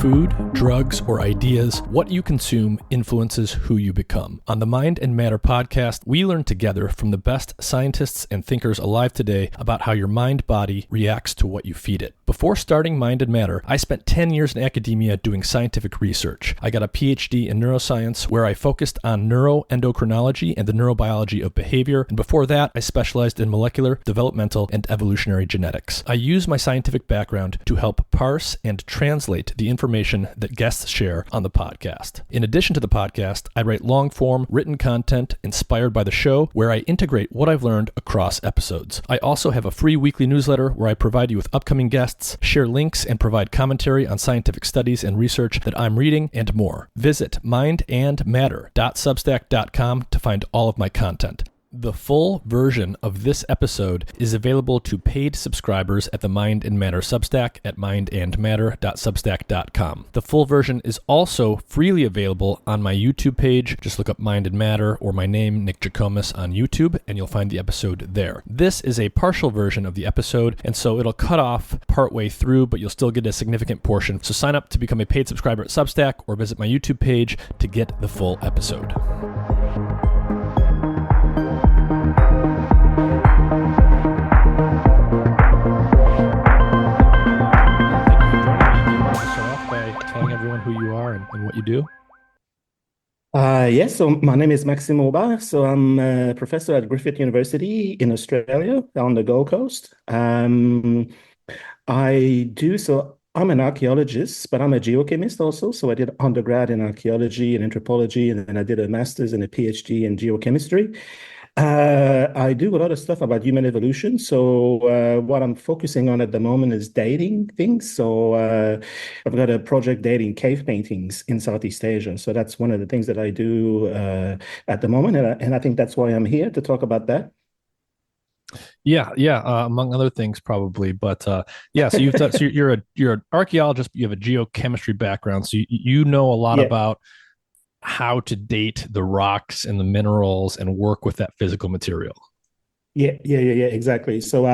food, drugs, or ideas, what you consume influences who you become. On the Mind and Matter podcast, we learn together from the best scientists and thinkers alive today about how your mind-body reacts to what you feed it. Before starting Mind and Matter, I spent 10 years in academia doing scientific research. I got a PhD in neuroscience where I focused on neuroendocrinology and the neurobiology of behavior, and before that, I specialized in molecular, developmental, and evolutionary genetics. I use my scientific background to help parse and translate the information that guests share on the podcast. In addition to the podcast, I write long-form written content inspired by the show where I integrate what I've learned across episodes. I also have a free weekly newsletter where I provide you with upcoming guests, share links, and provide commentary on scientific studies and research that I'm reading, and more. Visit mindandmatter.substack.com to find all of my content. The full version of this episode is available to paid subscribers at the Mind and Matter Substack at mindandmatter.substack.com. The full version is also freely available on my YouTube page. Just look up Mind and Matter or my name, Nick geochemist, on YouTube, and you'll find the episode there. This is a partial version of the episode, and so it'll cut off partway through, but you'll still get a significant portion. So sign up to become a paid subscriber at Substack or visit my YouTube page to get the full episode. Who you are and what you do? Yes, so my name is Maxime Aubert. So I'm a professor at Griffiths University in Australia on the Gold Coast. I'm an archaeologist, but I'm a geochemist also. So I did undergrad in archaeology and anthropology, and then I did a master's and a PhD in geochemistry. I do a lot of stuff about human evolution. So what I'm focusing on at the moment is dating things. So I've got a project dating cave paintings in Southeast Asia. So that's one of the things that I do at the moment. And I think that's why I'm here to talk about that. Yeah, among other things, probably. But so you've done, so you're an archaeologist, but you have a geochemistry background. So you know a lot about how to date the rocks and the minerals and work with that physical material. Yeah, exactly. So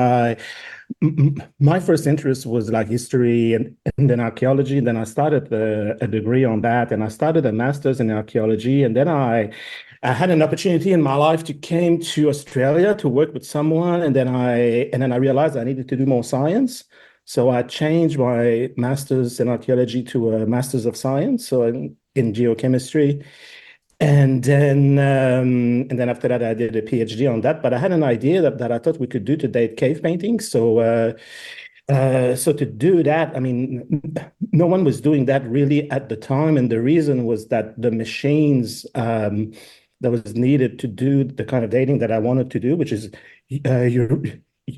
my first interest was like history and then archaeology. And then I started a degree on that, and I started a master's in archaeology. And then I had an opportunity in my life to came to Australia to work with someone, and then I realized I needed to do more science. So I changed my master's in archaeology to a master's of science, so in geochemistry. And then after that, I did a PhD on that. But I had an idea that I thought we could do to date cave paintings. So to do that, I mean, no one was doing that really at the time. And the reason was that the machines that was needed to do the kind of dating that I wanted to do, which is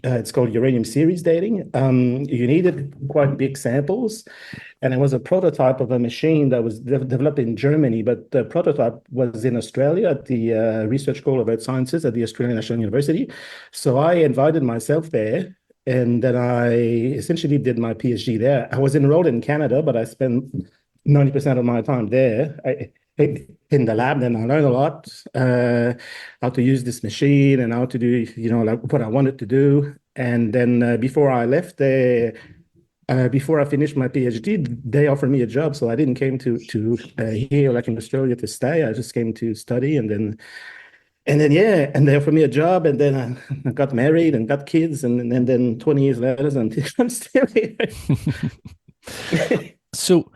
it's called uranium series dating. You needed quite big samples, and it was a prototype of a machine that was developed in Germany, but the prototype was in Australia at the Research School of Earth Sciences at the Australian National University. So I invited myself there, and then I essentially did my PhD there. I was enrolled in Canada, but I spent 90% of my time there. In the lab, then I learned a lot how to use this machine and how to do, like what I wanted to do. And then before I left there, before I finished my PhD, they offered me a job. So I didn't came to here, like in Australia, to stay. I just came to study, and then they offered me a job, and then I got married and got kids, and then 20 years later, I'm still here. So,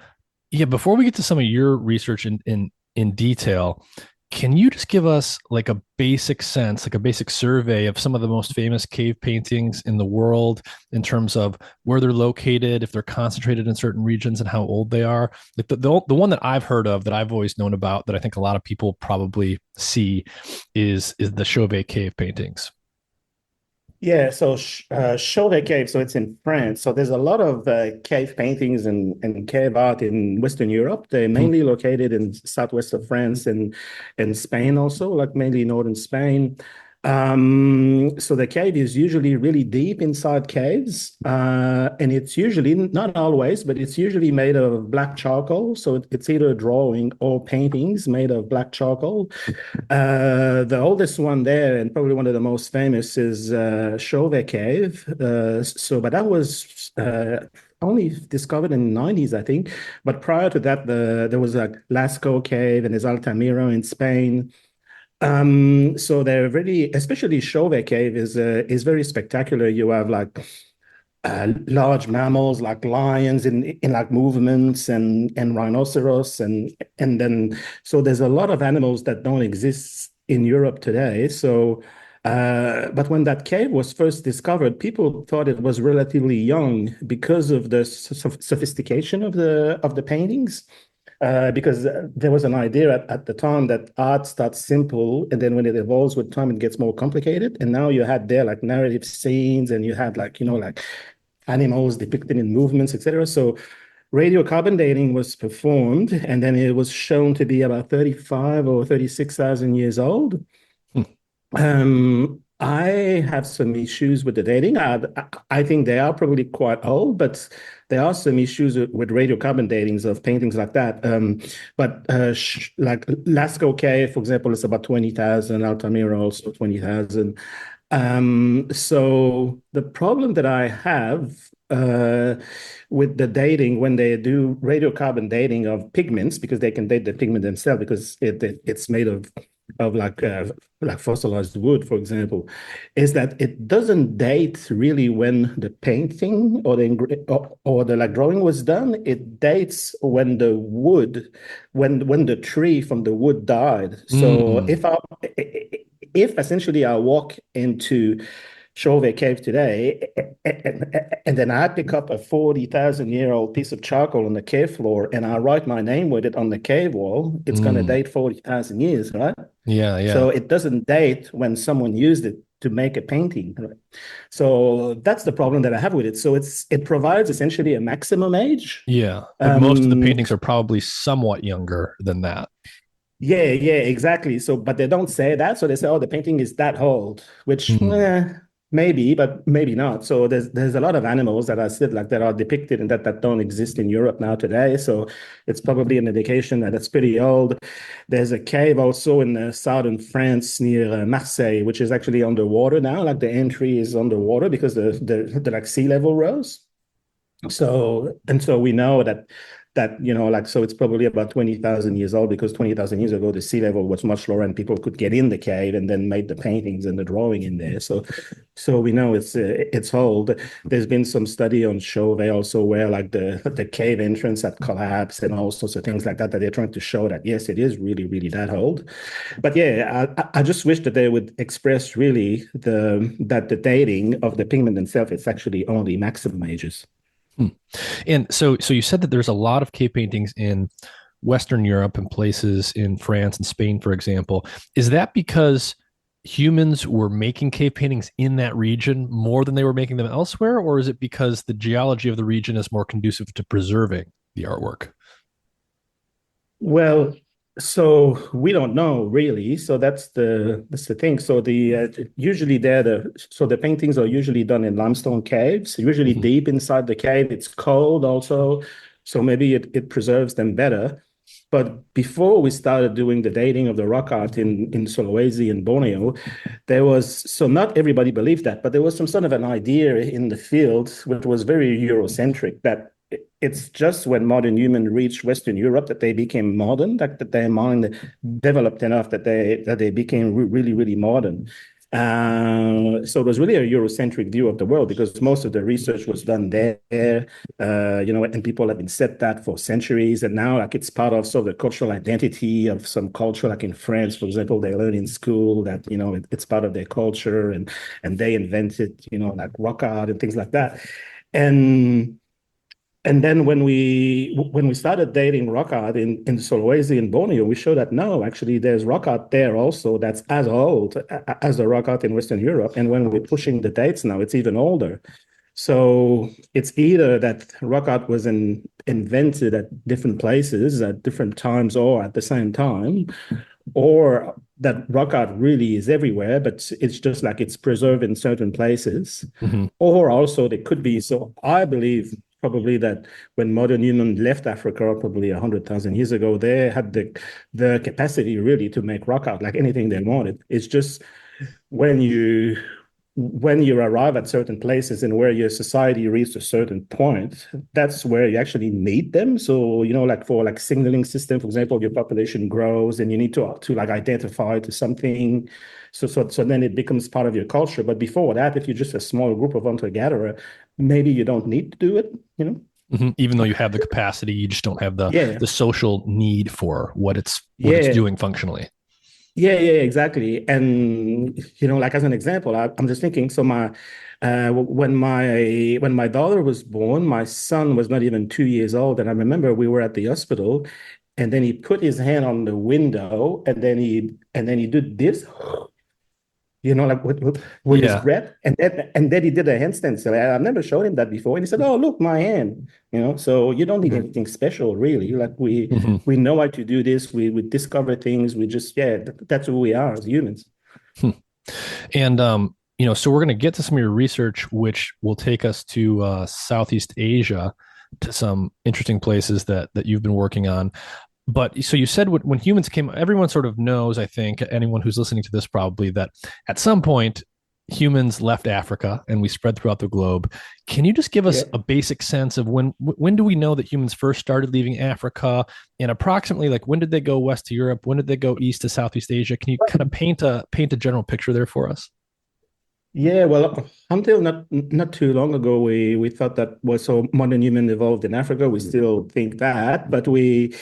yeah, before we get to some of your research in detail, can you just give us like a basic sense, like a basic survey of some of the most famous cave paintings in the world in terms of where they're located, if they're concentrated in certain regions, and how old they are? Like the one that I've heard of, that I've always known about, that I think a lot of people probably is the Chauvet cave paintings. Yeah, so Chauvet Cave, so it's in France. So there's a lot of cave paintings and cave art in Western Europe. They're mainly located in southwest of France and Spain also, like mainly northern Spain. So the cave is usually really deep inside caves, and it's usually, not always, but it's usually made of black charcoal. So it's either a drawing or paintings made of black charcoal. The oldest one there, and probably one of the most famous, is Chauvet Cave. But that was only discovered in the 90s, I think. But prior to that, there was a Lascaux cave and there's Altamira in Spain. So they're really, especially Chauvet Cave is very spectacular. You have like large mammals like lions in like movements and rhinoceros and then so there's a lot of animals that don't exist in Europe today. So but when that cave was first discovered, people thought it was relatively young because of the sophistication of the paintings. Because there was an idea at the time that art starts simple, and then when it evolves with time, it gets more complicated. And now you had there like narrative scenes, and you had like like animals depicted in movements, etc. So radiocarbon dating was performed, and then it was shown to be about 35 or 36,000 years old. Hmm. I have some issues with the dating. I think they are probably quite old, but there are some issues with radiocarbon datings of paintings like that. But like Lascaux Cave, for example, is about 20,000. Altamira also 20,000. So the problem that I have with the dating when they do radiocarbon dating of pigments, because they can date the pigment themselves because it's made of like fossilized wood, for example, is that it doesn't date really when the painting or the like drawing was done. It dates when the wood, when the tree from the wood died. So Mm. if essentially I walk into Chauvet Cave today, and then I pick up a 40,000-year-old piece of charcoal on the cave floor and I write my name with it on the cave wall, it's going to Mm. date 40,000 years, right? Yeah, yeah. So it doesn't date when someone used it to make a painting, right? So that's the problem that I have with it. So it provides essentially a maximum age. Yeah. But most of the Um, paintings are probably somewhat younger than that. yeah, exactly. So, but they don't say that. So they say, oh, the painting is that old, which Mm. maybe, but maybe not. So there's a lot of animals that are still like that are depicted and that don't exist in Europe now today. So it's probably an indication that it's pretty old. There's a cave also in southern France near Marseille, which is actually underwater now. Like the entry is underwater because the like sea level rose. So we know that like so it's probably about 20,000 years old because 20,000 years ago the sea level was much lower and people could get in the cave and then made the paintings and the drawing in there. So we know it's old. There's been some study on Chauvet also where like the cave entrance had collapsed and all sorts of things like that they're trying to show that yes, it is really that old. But yeah, I just wish that they would express really that the dating of the pigment itself is actually only maximum ages. Hmm. And so you said that there's a lot of cave paintings in Western Europe and places in France and Spain, for example. Is that because humans were making cave paintings in that region more than they were making them elsewhere, or is it because the geology of the region is more conducive to preserving the artwork? Well, so we don't know really. So that's the thing. So the usually the paintings are usually done in limestone caves, usually Mhm. deep inside the cave. It's cold also, so maybe it preserves them better. But before we started doing the dating of the rock art in Sulawesi and Borneo, there was so not everybody believed that, but there was some sort of an idea in the field which was very Eurocentric that it's just when modern humans reached Western Europe that they became modern, that their mind developed enough that they became really modern. So it was really a Eurocentric view of the world because most of the research was done there, and people have been said that for centuries. And now, like, it's part of sort of the cultural identity of some culture. Like in France, for example, they learn in school that, it's part of their culture and they invented, like rock art and things like that. And and then when we started dating rock art in Sulawesi and Borneo, we showed that no, actually there's rock art there also that's as old as the rock art in Western Europe. And when we're pushing the dates now, it's even older. So it's either that rock art was invented at different places at different times or at the same time, or that rock art really is everywhere, but it's just like it's preserved in certain places. Mhm. Or also there could be, so I believe probably that when modern humans left Africa, probably 100,000 years ago, they had the capacity really to make rock art like anything they wanted. It's just when when you arrive at certain places and where your society reaches a certain point, that's where you actually need them. So, like for like signaling system, for example, your population grows and you need to like identify to something. So then it becomes part of your culture. But before that, if you're just a small group of hunter-gatherer, maybe you don't need to do it. Even though you have the capacity, you just don't have Yeah, the social need for what it's yeah. doing functionally. Yeah, exactly. And like as an example, I'm just thinking. So when my daughter was born, my son was not even 2 years old, and I remember we were at the hospital, and then he put his hand on the window, and then he did this, like with his Yeah. breath, and then he did a handstand. So I've never showed him that before, and he said, "Oh, look, my hand." So you don't need anything special, really. Like we Mhm. we know how to do this. We discover things. We just that's who we are as humans. Hmm. And so we're going to get to some of your research, which will take us to Southeast Asia, to some interesting places that you've been working on. But so you said when humans came, everyone sort of knows, I think, anyone who's listening to this probably, that at some point humans left Africa and we spread throughout the globe. Can you just give us Yeah. a basic sense of when do we know that humans first started leaving Africa, and approximately like when did they go west to Europe? When did they go east to Southeast Asia? Can you kind of paint a general picture there for us? Yeah, well, until not too long ago, we thought that was so modern human evolved in Africa. We still think that, but the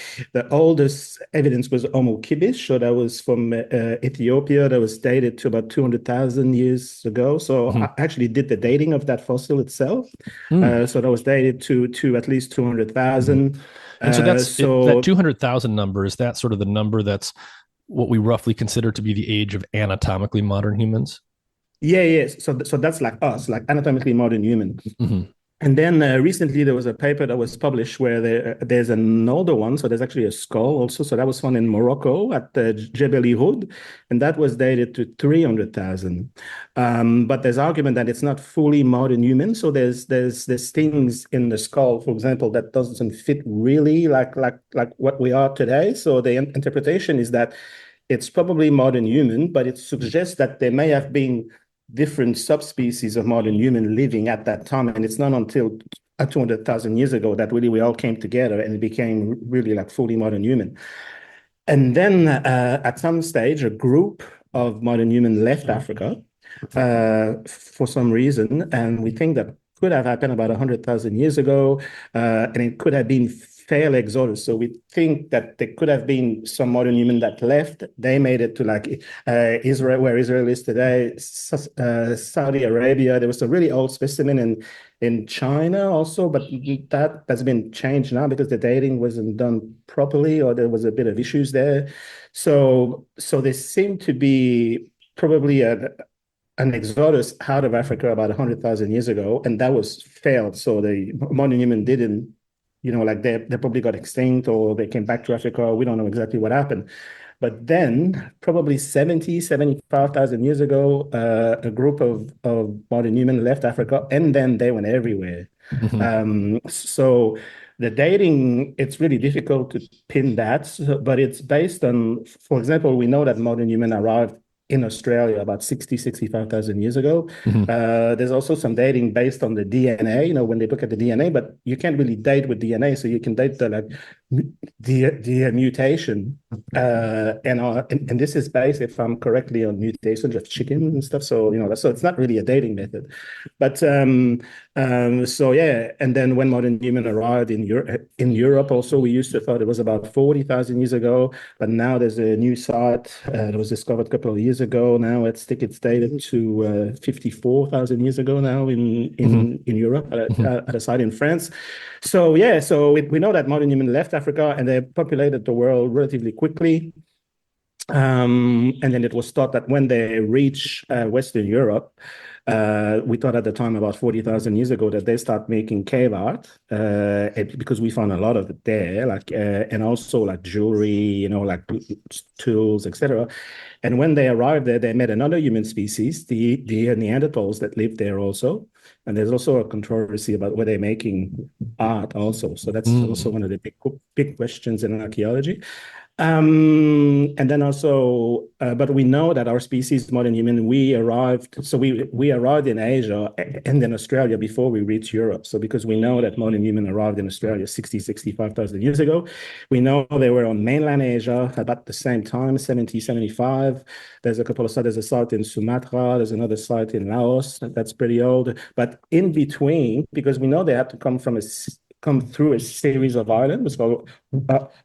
oldest evidence was Homo kibis, so that was from Ethiopia. That was dated to about 200,000 years ago. So Mhm. I actually did the dating of that fossil itself. Mm. So that was dated to at least 200,000. And so that So 200,000 number, is that sort of the number that's what we roughly consider to be the age of anatomically modern humans? yeah. So that's like us, like anatomically modern human. Hmm. And then recently there was a paper that was published where there's an older one. So there's actually a skull also. So that was found in Morocco at Jebel Houd, and that was dated to 300,000. But there's argument that it's not fully modern human. So there's things in the skull, for example, that doesn't fit really like what we are today. So the interpretation is that it's probably modern human, but it suggests that there may have been different subspecies of modern human living at that time. And it's not until 200,000 years ago that really we all came together and it became really like fully modern human. And then at some stage, a group of modern human left Africa for some reason. And we think that could have happened about 100,000 years ago. And it could have been fairly exodus. So we think that there could have been some modern human that left. They made it to like Israel, where Israel is today, Saudi Arabia. There was a really old specimen in China also, but that has been changed now because the dating wasn't done properly or there was a bit of issues there. So there seemed to be probably an exodus out of Africa about 100,000 years ago, and that was failed. So the modern human didn't, like they probably got extinct or they came back to Africa. We don't know exactly what happened. But then, probably 75,000 years ago, a group of modern humans left Africa and then they went everywhere. Hmm. So the dating, it's really difficult to pin that, but it's based on, for example, we know that modern human arrived in Australia about 65,000 years ago. Hmm. There's also some dating based on the DNA, when they look at the DNA, but you can't really date with DNA. So you can date the mutation. And this is based, if I'm correctly, on mutations of chickens and stuff. So it's not really a dating method. But so yeah, and then when modern human arrived in Europe also, we used to thought it was about 40,000 years ago, but now there's a new site that was discovered a couple of years ago. Now it's dated to 54,000 years ago now Hmm. in Europe Hmm. at a site in France. So yeah, so we know that modern human left Africa and they populated the world relatively quickly. And then it was thought that when they reach Western Europe, we thought at the time about 40,000 years ago that they start making cave art because we found a lot of it there, and also like jewelry, like tools, etc. And when they arrived there, they met another human species, the Neanderthals that lived there also. And there's also a controversy about where they're making art also. So that's also Mm. one of the big questions in archaeology. And then also, but we know that our species, modern human, we arrived in Asia and in Australia before we reached Europe. So because we know that modern human arrived in Australia 65,000 years ago, we know they were on mainland Asia about the same time, 70, 75. There's a couple of sites. There's a site in Sumatra. There's another site in Laos. That's pretty old. But in between, because we know they had to come through a series of islands called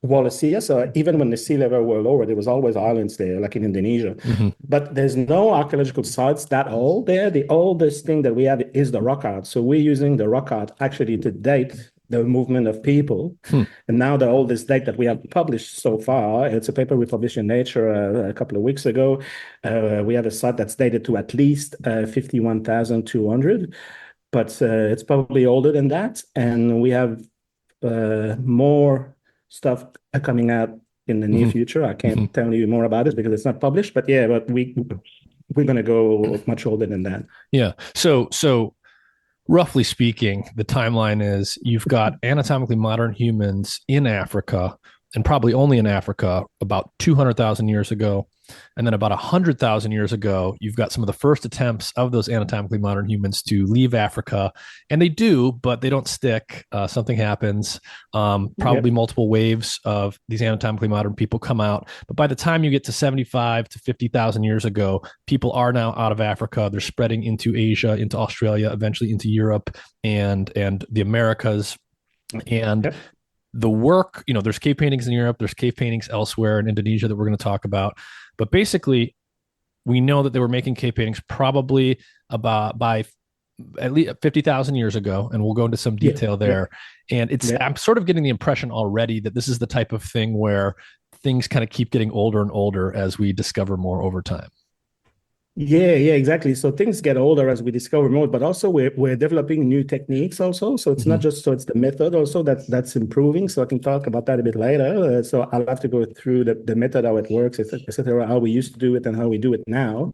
Wallacea. So even when the sea level were lower, there was always islands there, like in Indonesia. Mm-hmm. But there's no archaeological sites that old there. The oldest thing that we have is the rock art. So we're using the rock art actually to date the movement of people. And now the oldest date that we have published so far, it's a paper we published in Nature a couple of weeks ago. We have a site that's dated to at least 51,200. But it's probably older than that. And we have more stuff coming out in the near future. I can't tell you more about it because it's not published. But yeah, but we're going to go much older than that. Yeah. So roughly speaking, the timeline is you've got anatomically modern humans in Africa, and probably only in Africa, about 200,000 years ago. And then about 100,000 years ago, you've got some of the first attempts of those anatomically modern humans to leave Africa. And they do, but they don't stick. Something happens. Probably multiple waves of these anatomically modern people come out. But by the time you get to 75 to 50,000 years ago, people are now out of Africa. They're spreading into Asia, into Australia, eventually into Europe and the Americas. And the work, there's cave paintings in Europe, there's cave paintings elsewhere in Indonesia that we're going to talk about. But basically, we know that they were making cave paintings probably by at least 50,000 years ago, and we'll go into some detail there. And I'm sort of getting the impression already that this is the type of thing where things kind of keep getting older and older as we discover more over time. Yeah, exactly. So things get older as we discover more, but also we're developing new techniques also. So it's not just it's the method also that's improving. So I can talk about that a bit later. So I'll have to go through the method, how it works, etc., how we used to do it and how we do it now.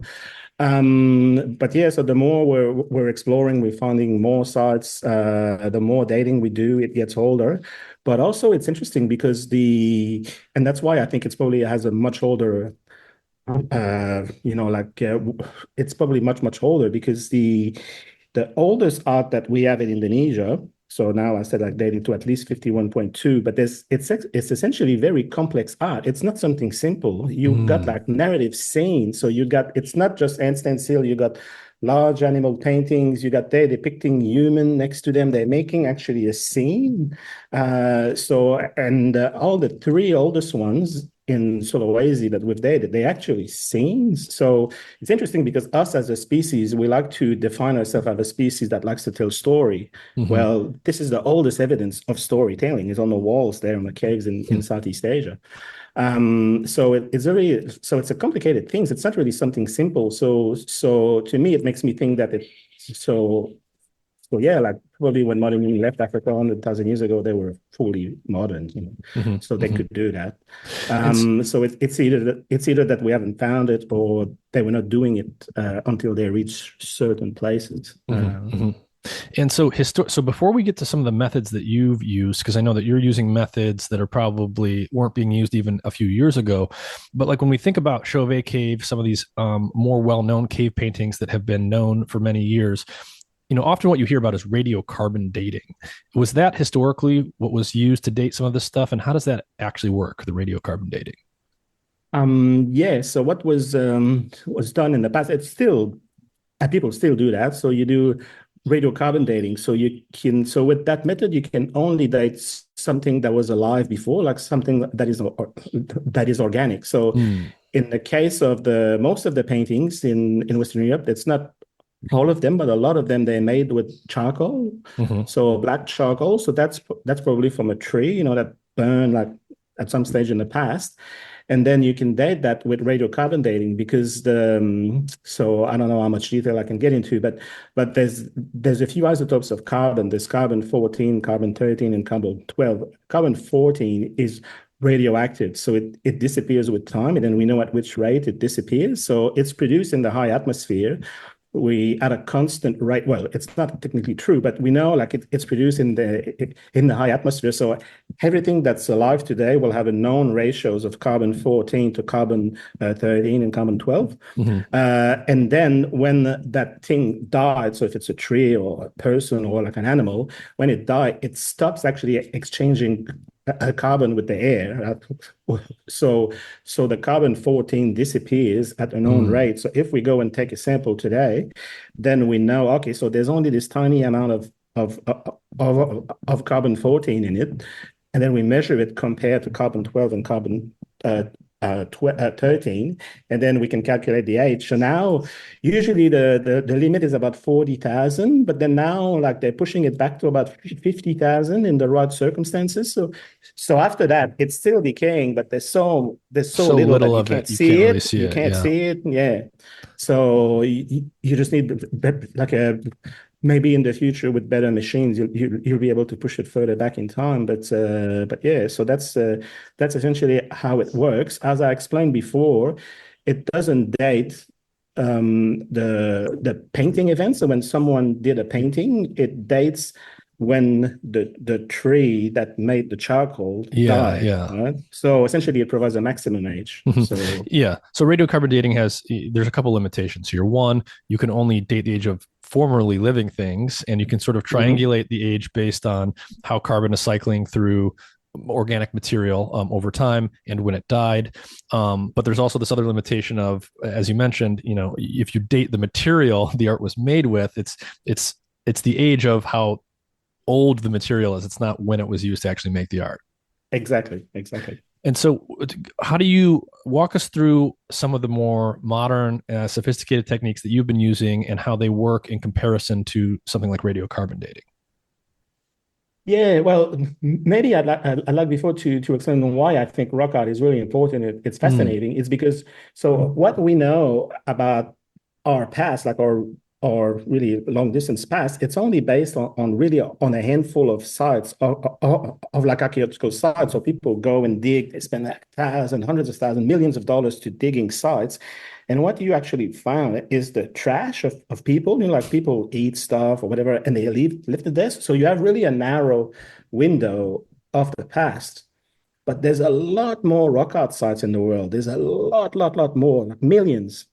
But yeah, so the more we're exploring, we're finding more sites. The more dating we do, it gets older. But also it's interesting because and that's why I think it's probably has a much older. It's probably much older because the oldest art that we have in Indonesia. So now I said like dating to at least 51.2, but it's essentially very complex art. It's not something simple. You've got like narrative scenes. So it's not just handstand still. You got large animal paintings. You got there depicting human next to them. They're making actually a scene. All the three oldest ones in Sulawesi that we've dated, they actually scenes. So it's interesting because us as a species, we like to define ourselves as a species that likes to tell story. Well, this is the oldest evidence of storytelling is on the walls there in the caves in Southeast Asia. So it's a complicated thing. It's not really something simple. So to me, it makes me think that So yeah, like probably when modern human left Africa 100,000 years ago, they were fully modern, so they could do that. So it's either that we haven't found it or they were not doing it until they reach certain places. And so before we get to some of the methods that you've used, because I know that you're using methods that are probably weren't being used even a few years ago, but like when we think about Chauvet Cave, some of these more well-known cave paintings that have been known for many years, often what you hear about is radiocarbon dating. Was that historically what was used to date some of this stuff? And how does that actually work, the radiocarbon dating? So what was done in the past, people still do that. So you do radiocarbon dating. So with that method, you can only date something that was alive before, like something that is organic. So in the case of most of the paintings in Western Europe, it's not all of them, but a lot of them they're made with charcoal, so black charcoal. So that's probably from a tree, that burned like at some stage in the past, and then you can date that with radiocarbon dating because so I don't know how much detail I can get into, but there's a few isotopes of carbon. There's carbon 14, carbon 13, and carbon 12. Carbon 14 is radioactive, so it disappears with time, and then we know at which rate it disappears. So it's produced in the high atmosphere we at a constant rate. Well, it's not technically true, but we know like it's produced in the high atmosphere. So everything that's alive today will have a known ratios of carbon 14 to carbon 13 and carbon 12. And then when that thing died, so if it's a tree or a person or like an animal, when it died, it stops actually exchanging carbon with the air. So the carbon 14 disappears at a known rate. So if we go and take a sample today, then we know, okay, so there's only this tiny amount of carbon 14 in it. And then we measure it compared to carbon 12 and carbon 13, and then we can calculate the age. So now, usually the limit is about 40,000, but then now, like they're pushing it back to about 50,000 in the right circumstances. So after that, it's still decaying, but there's so little that you can't see it. You can't see it. Yeah. So you just need like maybe in the future with better machines, you'll be able to push it further back in time. But yeah, so that's essentially how it works. As I explained before, it doesn't date the painting event. So when someone did a painting, it dates when the tree that made the charcoal died. Right? So essentially it provides a maximum age. So radiocarbon dating there's a couple limitations here. One, you can only date the age of formerly living things, and you can sort of triangulate the age based on how carbon is cycling through organic material over time and when it died. But there's also this other limitation of, as you mentioned, if you date the material the art was made with, it's the age of how old the material is. It's not when it was used to actually make the art. Exactly. And so how do you walk us through some of the more modern, sophisticated techniques that you've been using and how they work in comparison to something like radiocarbon dating? Yeah, well, maybe I'd like before to explain why I think rock art is really important. It's fascinating. It's because, so what we know about our past, like our really long distance past, it's only based on really on a handful of sites of like archaeological sites. So people go and dig, they spend like thousands, hundreds of thousands, millions of dollars to digging sites. And what you actually found is the trash of people, like people eat stuff or whatever, and they live the desk. So you have really a narrow window of the past. But there's a lot more rock art sites in the world. There's a lot more, like millions.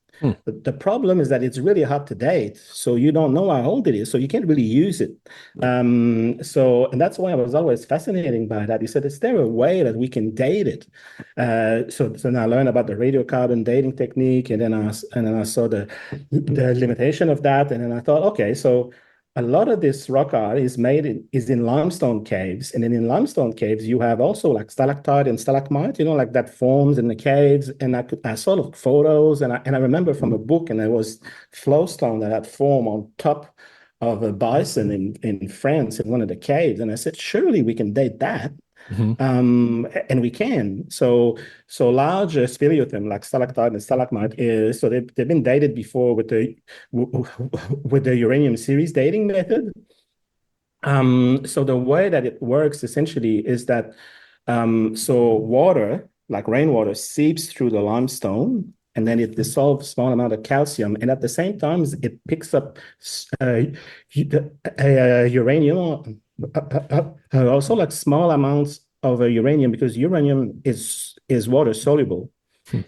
The problem is that it's really hard to date, so you don't know how old it is, so you can't really use it. And that's why I was always fascinated by that. He said, is there a way that we can date it? So then I learned about the radiocarbon dating technique, and then I saw the limitation of that, and then I thought, okay, so a lot of this rock art is in limestone caves, and then in limestone caves you have also like stalactite and stalagmite, like that forms in the caves. And I saw photos, and I remember from a book, and there was flowstone that had form on top of a bison in France in one of the caves, and I said, surely we can date that. And we can. So large speleothem like stalactite and stalagmite so they've been dated before with the uranium series dating method. So the way that it works essentially is that so water, like rainwater, seeps through the limestone, and then it dissolves a small amount of calcium, and at the same time it picks up uranium. Also like small amounts of uranium, because uranium is water soluble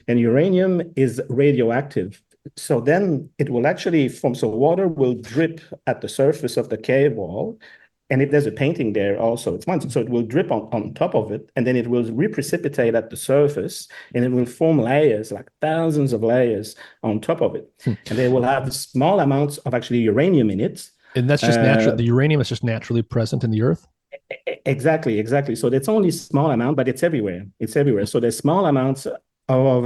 and uranium is radioactive. So then it will actually so water will drip at the surface of the cave wall. And if there's a painting there also, so it will drip on top of it, and then it will reprecipitate at the surface, and it will form layers, like thousands of layers on top of it. And they will have small amounts of actually uranium in it. And that's just natural. The uranium is just naturally present in the earth? Exactly. So it's only a small amount, but it's everywhere. So there's small amounts of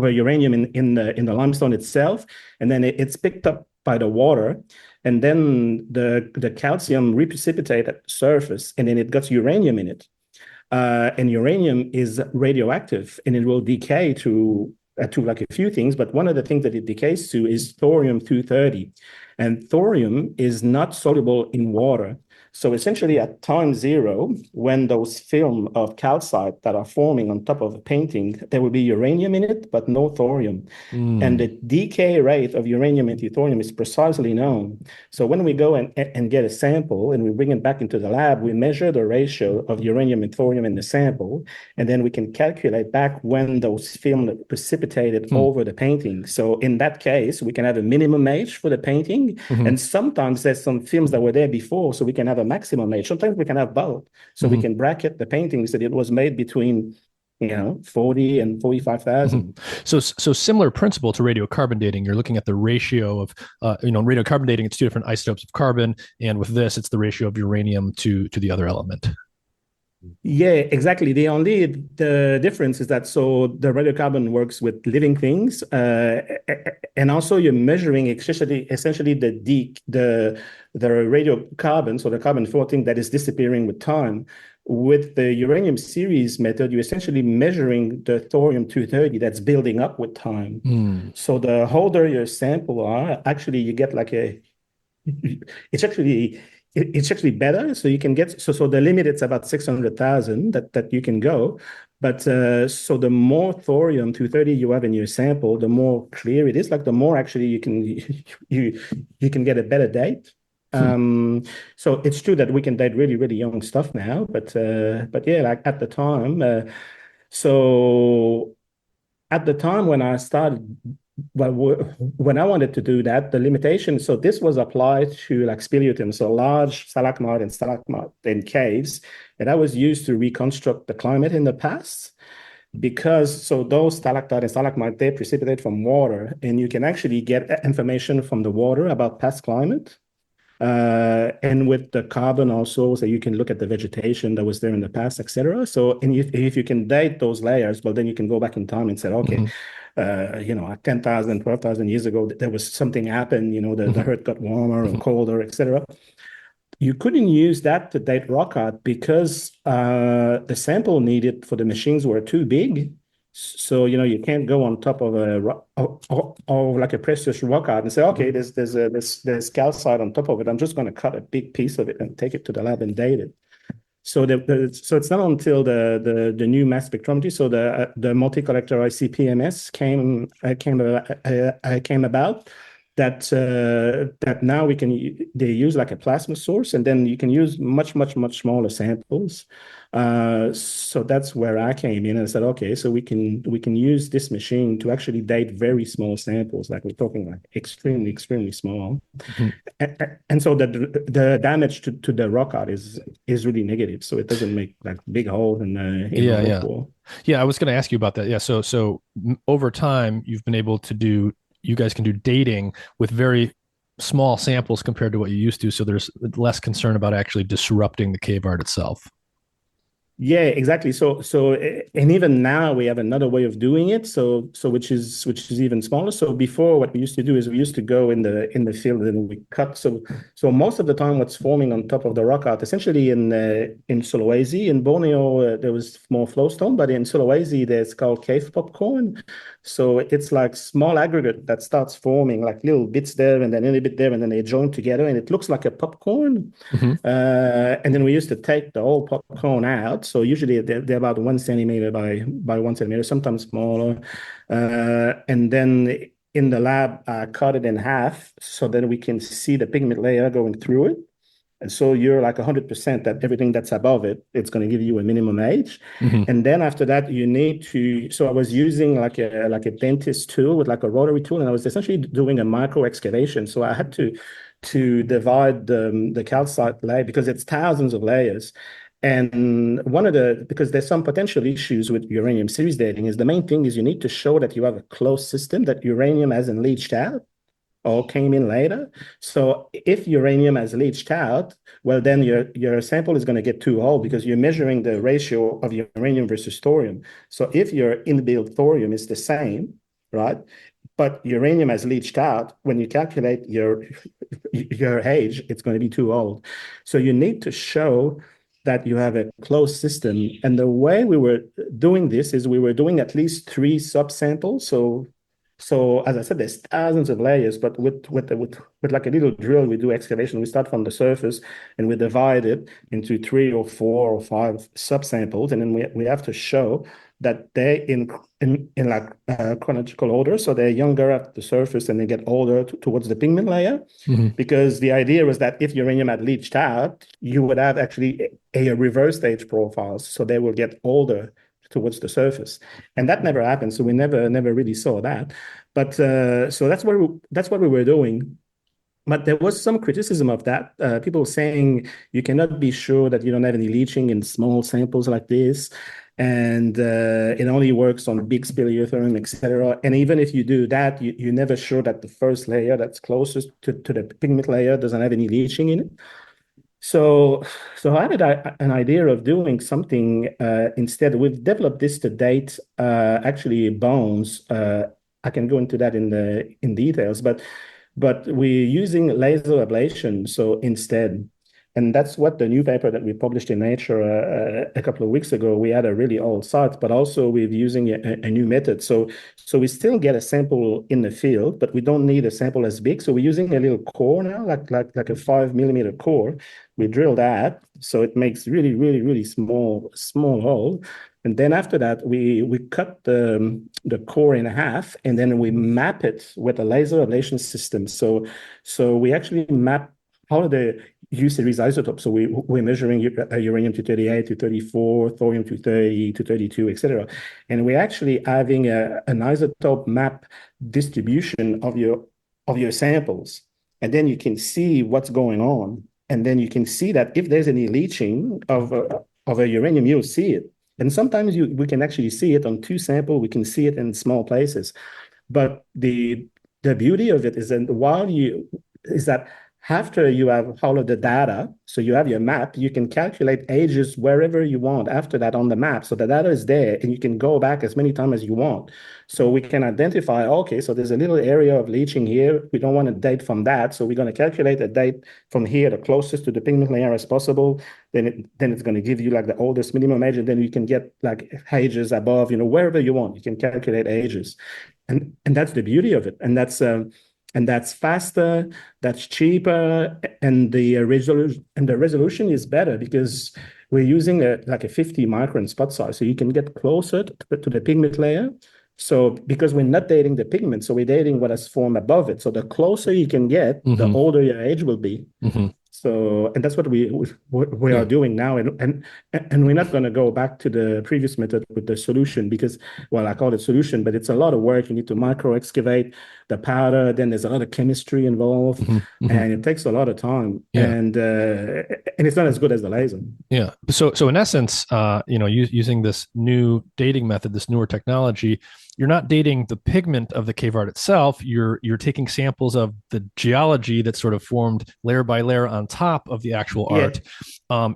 uranium in the limestone itself, and then it's picked up by the water, and then the calcium reprecipitate at the surface, and then it got uranium in it. And uranium is radioactive, and it will decay to like a few things, but one of the things that it decays to is thorium-230. And thorium is not soluble in water. So essentially at time zero, when those film of calcite that are forming on top of a painting, there will be uranium in it, but no thorium. And the decay rate of uranium into thorium is precisely known. So when we go and get a sample and we bring it back into the lab, we measure the ratio of uranium and thorium in the sample, and then we can calculate back when those film precipitated over the painting. So in that case, we can have a minimum age for the painting, and sometimes there's some films that were there before, so we can have a maximum age. Sometimes we can have both. So we can bracket the paintings that it was made between 40 and 45,000. So similar principle to radiocarbon dating. You're looking at the ratio of, radiocarbon dating, it's two different isotopes of carbon. And with this, it's the ratio of uranium to the other element. Yeah, exactly. The difference is that the radiocarbon works with living things, and also you're measuring essentially the radiocarbon, so the carbon 14 that is disappearing with time. With the uranium series method, you're essentially measuring the thorium-230 that's building up with time. So the older your sample are, actually you get like it's actually better. So you can get, so the limit, it's about 600,000 that you can go. But so the more thorium-230 you have in your sample, the more clear it is. Like the more actually you can get a better date. So it's true that we can date really, really young stuff now, but yeah, like at the time, when I started, when I wanted to do that, the limitation, so this was applied to like speleothems, so large stalagmite and stalagmite in caves, and that was used to reconstruct the climate in the past. Because those stalactite and stalagmite, they precipitate from water, and you can actually get information from the water about past climate. And with the carbon also, so you can look at the vegetation that was there in the past, etc. So, and if you can date those layers, well, then you can go back in time and say, okay, 10,000, 12,000 years ago, there was something happened, the earth got warmer and colder, etc. You couldn't use that to date rock art because the sample needed for the machines were too big. So, you can't go on top of like a precious rock art and say, okay, there's calcite on top of it. I'm just going to cut a big piece of it and take it to the lab and date it. So so it's not until the new mass spectrometry, so the multi-collector ICP-MS came about, that now they use like a plasma source, and then you can use much, much, much smaller samples. So that's where I came in and said, okay, so we can use this machine to actually date very small samples, like we're talking like extremely, extremely small. And so the damage to the rock art is really negative. So it doesn't make like big holes in the rock wall. Yeah, I was going to ask you about that. Yeah, so over time, you guys can do dating with very small samples compared to what you used to. So there's less concern about actually disrupting the cave art itself. Yeah, exactly. So and even now we have another way of doing it. So which is even smaller. So before, what we used to do is we used to go in the field and we cut. So most of the time, what's forming on top of the rock art, essentially in Sulawesi, in Borneo, there was more flowstone, but in Sulawesi, there's called cave popcorn. So it's like small aggregate that starts forming like little bits there and then a little bit there, and then they join together, and it looks like a popcorn. And then we used to take the whole popcorn out. So usually they're about 1 centimeter by 1 centimeter, sometimes smaller. And then in the lab, I cut it in half so that we can see the pigment layer going through it. And so you're like 100% that everything that's above it, it's going to give you a minimum age. And then after that, you need to, so I was using like a dentist tool with like a rotary tool, and I was essentially doing a micro excavation. So I had to divide the calcite layer because it's thousands of layers. And because there's some potential issues with uranium series dating, is the main thing is you need to show that you have a closed system, that uranium hasn't leached out or came in later. So if uranium has leached out, well, then your sample is going to get too old because you're measuring the ratio of uranium versus thorium. So if your inbuilt thorium is the same, right, but uranium has leached out, when you calculate your age, it's going to be too old. So you need to show that you have a closed system. And the way we were doing this is we were doing at least 3 subsamples. So as I said, there's thousands of layers, but with like a little drill, we do excavation. We start from the surface and we divide it into 3 or 4 or 5 subsamples, and then we have to show that they're in like chronological order. So they're younger at the surface and they get older towards the pigment layer. Mm-hmm. Because the idea was that if uranium had leached out, you would have actually a reverse stage profiles. So they will get older towards the surface. And that never happened. So we never really saw that. But so that's what we were doing. But there was some criticism of that. People saying you cannot be sure that you don't have any leaching in small samples like this. And it only works on big speleothem, etc. And even if you do that, you're never sure that the first layer that's closest to the pigment layer doesn't have any leaching in it. So I had an idea of doing something instead. We've developed this to date, actually bones. I can go into that in details, but we're using laser ablation. So instead, and that's what the new paper that we published in Nature a couple of weeks ago. We had a really old site, but also we're using a new method. So we still get a sample in the field, but we don't need a sample as big. So we're using a little core now, like a 5 millimeter core. We drill that, so it makes really small hole. And then after that, we cut the core in half, and then we map it with a laser ablation system. So we actually map all of the U series isotopes. So we're measuring uranium-238 to 34, thorium-230 to 32, etc. And we're actually having an isotope map distribution of your samples, and then you can see what's going on. And then you can see that if there's any leaching of a uranium, you'll see it. And sometimes we can actually see it on 2 samples. We can see it in small places. But the beauty of it is that after you have all of the data, so you have your map, you can calculate ages wherever you want after that on the map. So the data is there and you can go back as many times as you want. So we can identify, okay, so there's a little area of leaching here. We don't want a date from that. So we're going to calculate a date from here, the closest to the pigment layer as possible. Then it's going to give you like the oldest minimum age. And then you can get like ages above, wherever you want. You can calculate ages. And that's the beauty of it. And that's faster, that's cheaper, and the resolution is better because we're using like a 50 micron spot size, so you can get closer to the pigment layer. So because we're not dating the pigment, so we're dating what has formed above it. So the closer you can get, the older your age will be. Mm-hmm. So, and that's what we are doing now, and we're not going to go back to the previous method with the solution because, well, I call it solution, but it's a lot of work. You need to micro excavate the powder. Then there's a lot of chemistry involved, and it takes a lot of time. Yeah. And it's not as good as the laser. Yeah. So in essence, using this new dating method, this newer technology, you're not dating the pigment of the cave art itself. You're taking samples of the geology that's sort of formed layer by layer on top of the actual art.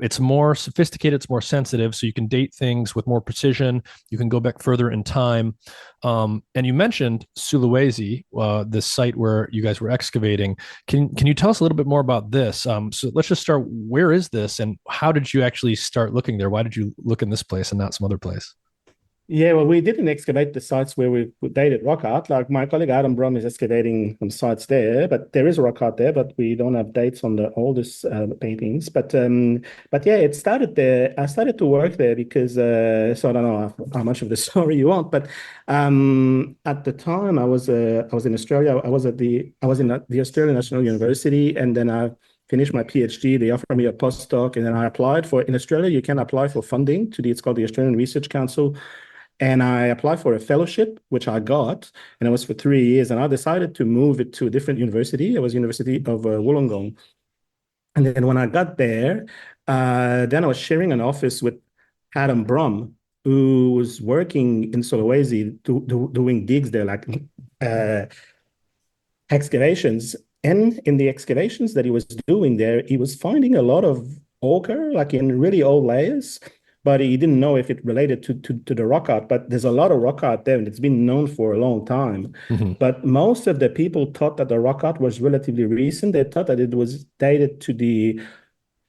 It's more sophisticated, it's more sensitive, so you can date things with more precision. You can go back further in time. And you mentioned Sulawesi, this site where you guys were excavating. Can you tell us a little bit more about this? So let's just start. Where is this, and how did you actually start looking there? Why did you look in this place and not some other place? Yeah, well, we didn't excavate the sites where we dated rock art. Like my colleague Adam Brom is excavating some sites there, but there is rock art there, but we don't have dates on the oldest paintings. But yeah, it started there. I started to work there because so I don't know how much of the story you want, but at the time I was in Australia. I was in the Australian National University, and then I finished my PhD. They offered me a postdoc, and then I applied for. In Australia, you can apply for funding it's called the Australian Research Council. And I applied for a fellowship, which I got, and it was for 3 years. And I decided to move it to a different university. It was University of Wollongong. And then when I got there, then I was sharing an office with Adam Brom, who was working in Sulawesi doing digs there, like excavations. And in the excavations that he was doing there, he was finding a lot of ochre, like in really old layers. But he didn't know if it related to the rock art. But there's a lot of rock art there, and it's been known for a long time. But most of the people thought that the rock art was relatively recent. They thought that it was dated to the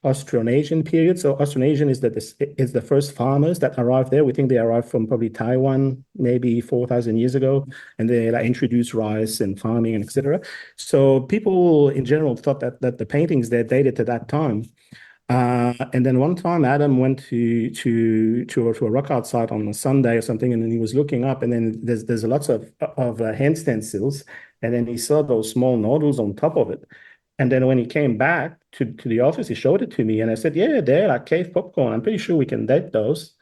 Austronesian period. So Austronesian is the first farmers that arrived there. We think they arrived from probably Taiwan, maybe 4,000 years ago, and they like introduced rice and farming and etc. So people in general thought that the paintings there dated to that time. And then one time Adam went to a rock art site on a Sunday or something, and then he was looking up, and then there's lots of handstand sills, and then he saw those small nodules on top of it. And then when he came back to the office, he showed it to me, and I said, "Yeah, they're like cave popcorn. I'm pretty sure we can date those."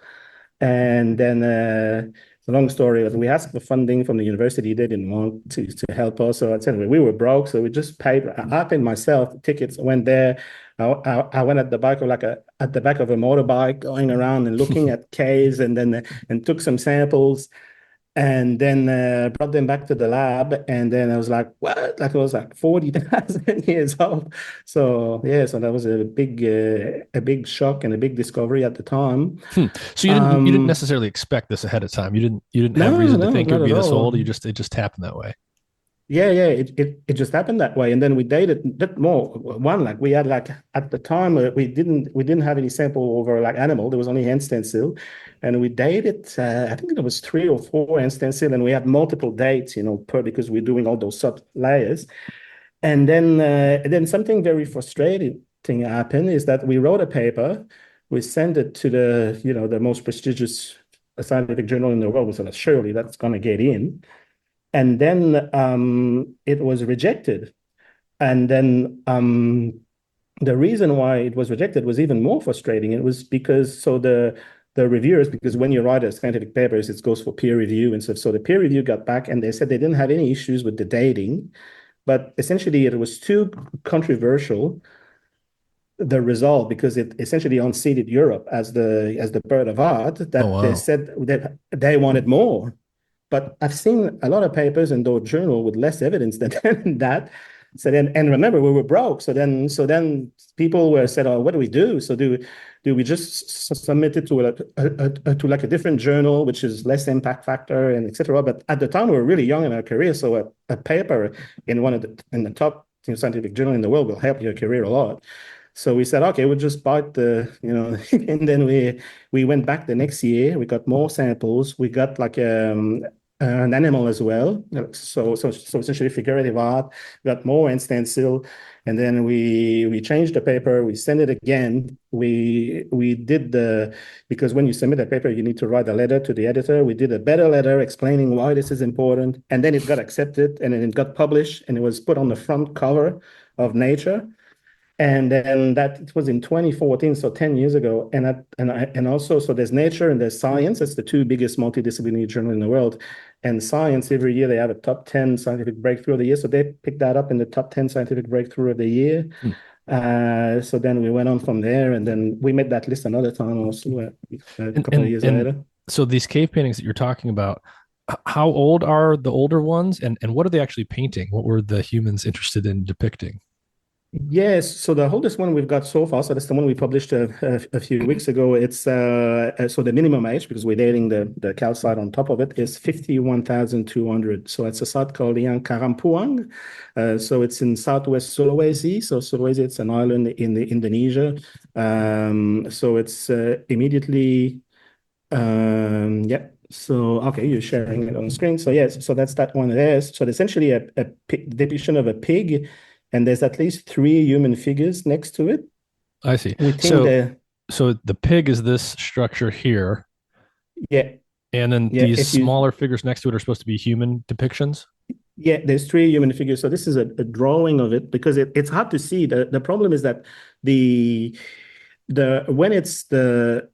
And then it's a long story. We asked for funding from the university. They didn't want to help us. So I said we were broke, so we just paid. I paid myself tickets. Went there. I went at the back of at the back of a motorbike, going around and looking at caves, and then and took some samples, and then brought them back to the lab. And then I was like, "What?" Like I was like 40,000 years old. So yeah, so that was a big shock and a big discovery at the time. So you didn't necessarily expect this ahead of time. You didn't have reason to think it not would be at this all. old. It just happened that way. Yeah, it just happened that way, and then we dated that more. One like we had like at the time we didn't have any sample over like animal. There was only hand stencil, and we dated. I think it was 3 or 4 hand stencil, and we had multiple dates, per because we're doing all those sub layers. And then something very frustrating happened is that we wrote a paper, we sent it to the most prestigious scientific journal in the world. We said surely that's going to get in. And then it was rejected. And then the reason why it was rejected was even more frustrating. It was because the reviewers, because when you write a scientific paper, it goes for peer review and stuff. So the peer review got back and they said they didn't have any issues with the dating, but essentially it was too controversial, the result, because it essentially unseated Europe as the bird of art, Oh that they wow. said that they wanted more. But I've seen a lot of papers in the journal with less evidence than that. So then, and remember, we were broke. So then people were said, "Oh, what do we do? So do we just submit it to like a different journal, which is less impact factor and etc." But at the time, we were really young in our career, so a paper in the top scientific journal in the world will help your career a lot. So we said, okay, we'll just bite and then we went back the next year. We got more samples. We got like an animal as well. So essentially figurative art. We got more and stencil, and then we changed the paper. We sent it again. We did because when you submit a paper, you need to write a letter to the editor. We did a better letter explaining why this is important, and then it got accepted, and then it got published, and it was put on the front cover of Nature. And then that it was in 2014, so 10 years ago. And also, so there's Nature and there's Science. It's the two biggest multidisciplinary journals in the world. And Science, every year they have a top 10 scientific breakthrough of the year. So they picked that up in the top 10 scientific breakthrough of the year. Hmm. So then we went on from there, and then we made that list another time also a And couple of and years and later. so these cave paintings that you're talking about, how old are the older ones, and what are they actually painting? What were the humans interested in depicting? Yes, so the oldest one we've got so far, so that's the one we published a few weeks ago. It's so the minimum age, because we're dating the calcite on top of it, is 51,200. So it's a site called Yang Karampuang. So it's in southwest Sulawesi. So Sulawesi, it's an island in the Indonesia. So it's immediately yeah. So okay, you're sharing it on the screen. So yes, so that's that one there. So essentially a depiction of a pig, and there's at least 3 human figures next to it. I see. We think So the so the pig is this structure here, yeah, and then yeah. these If you smaller figures next to it are supposed to be human depictions. Yeah, there's 3 human figures. So this is a drawing of it because it's hard to see. The problem is that the when it's the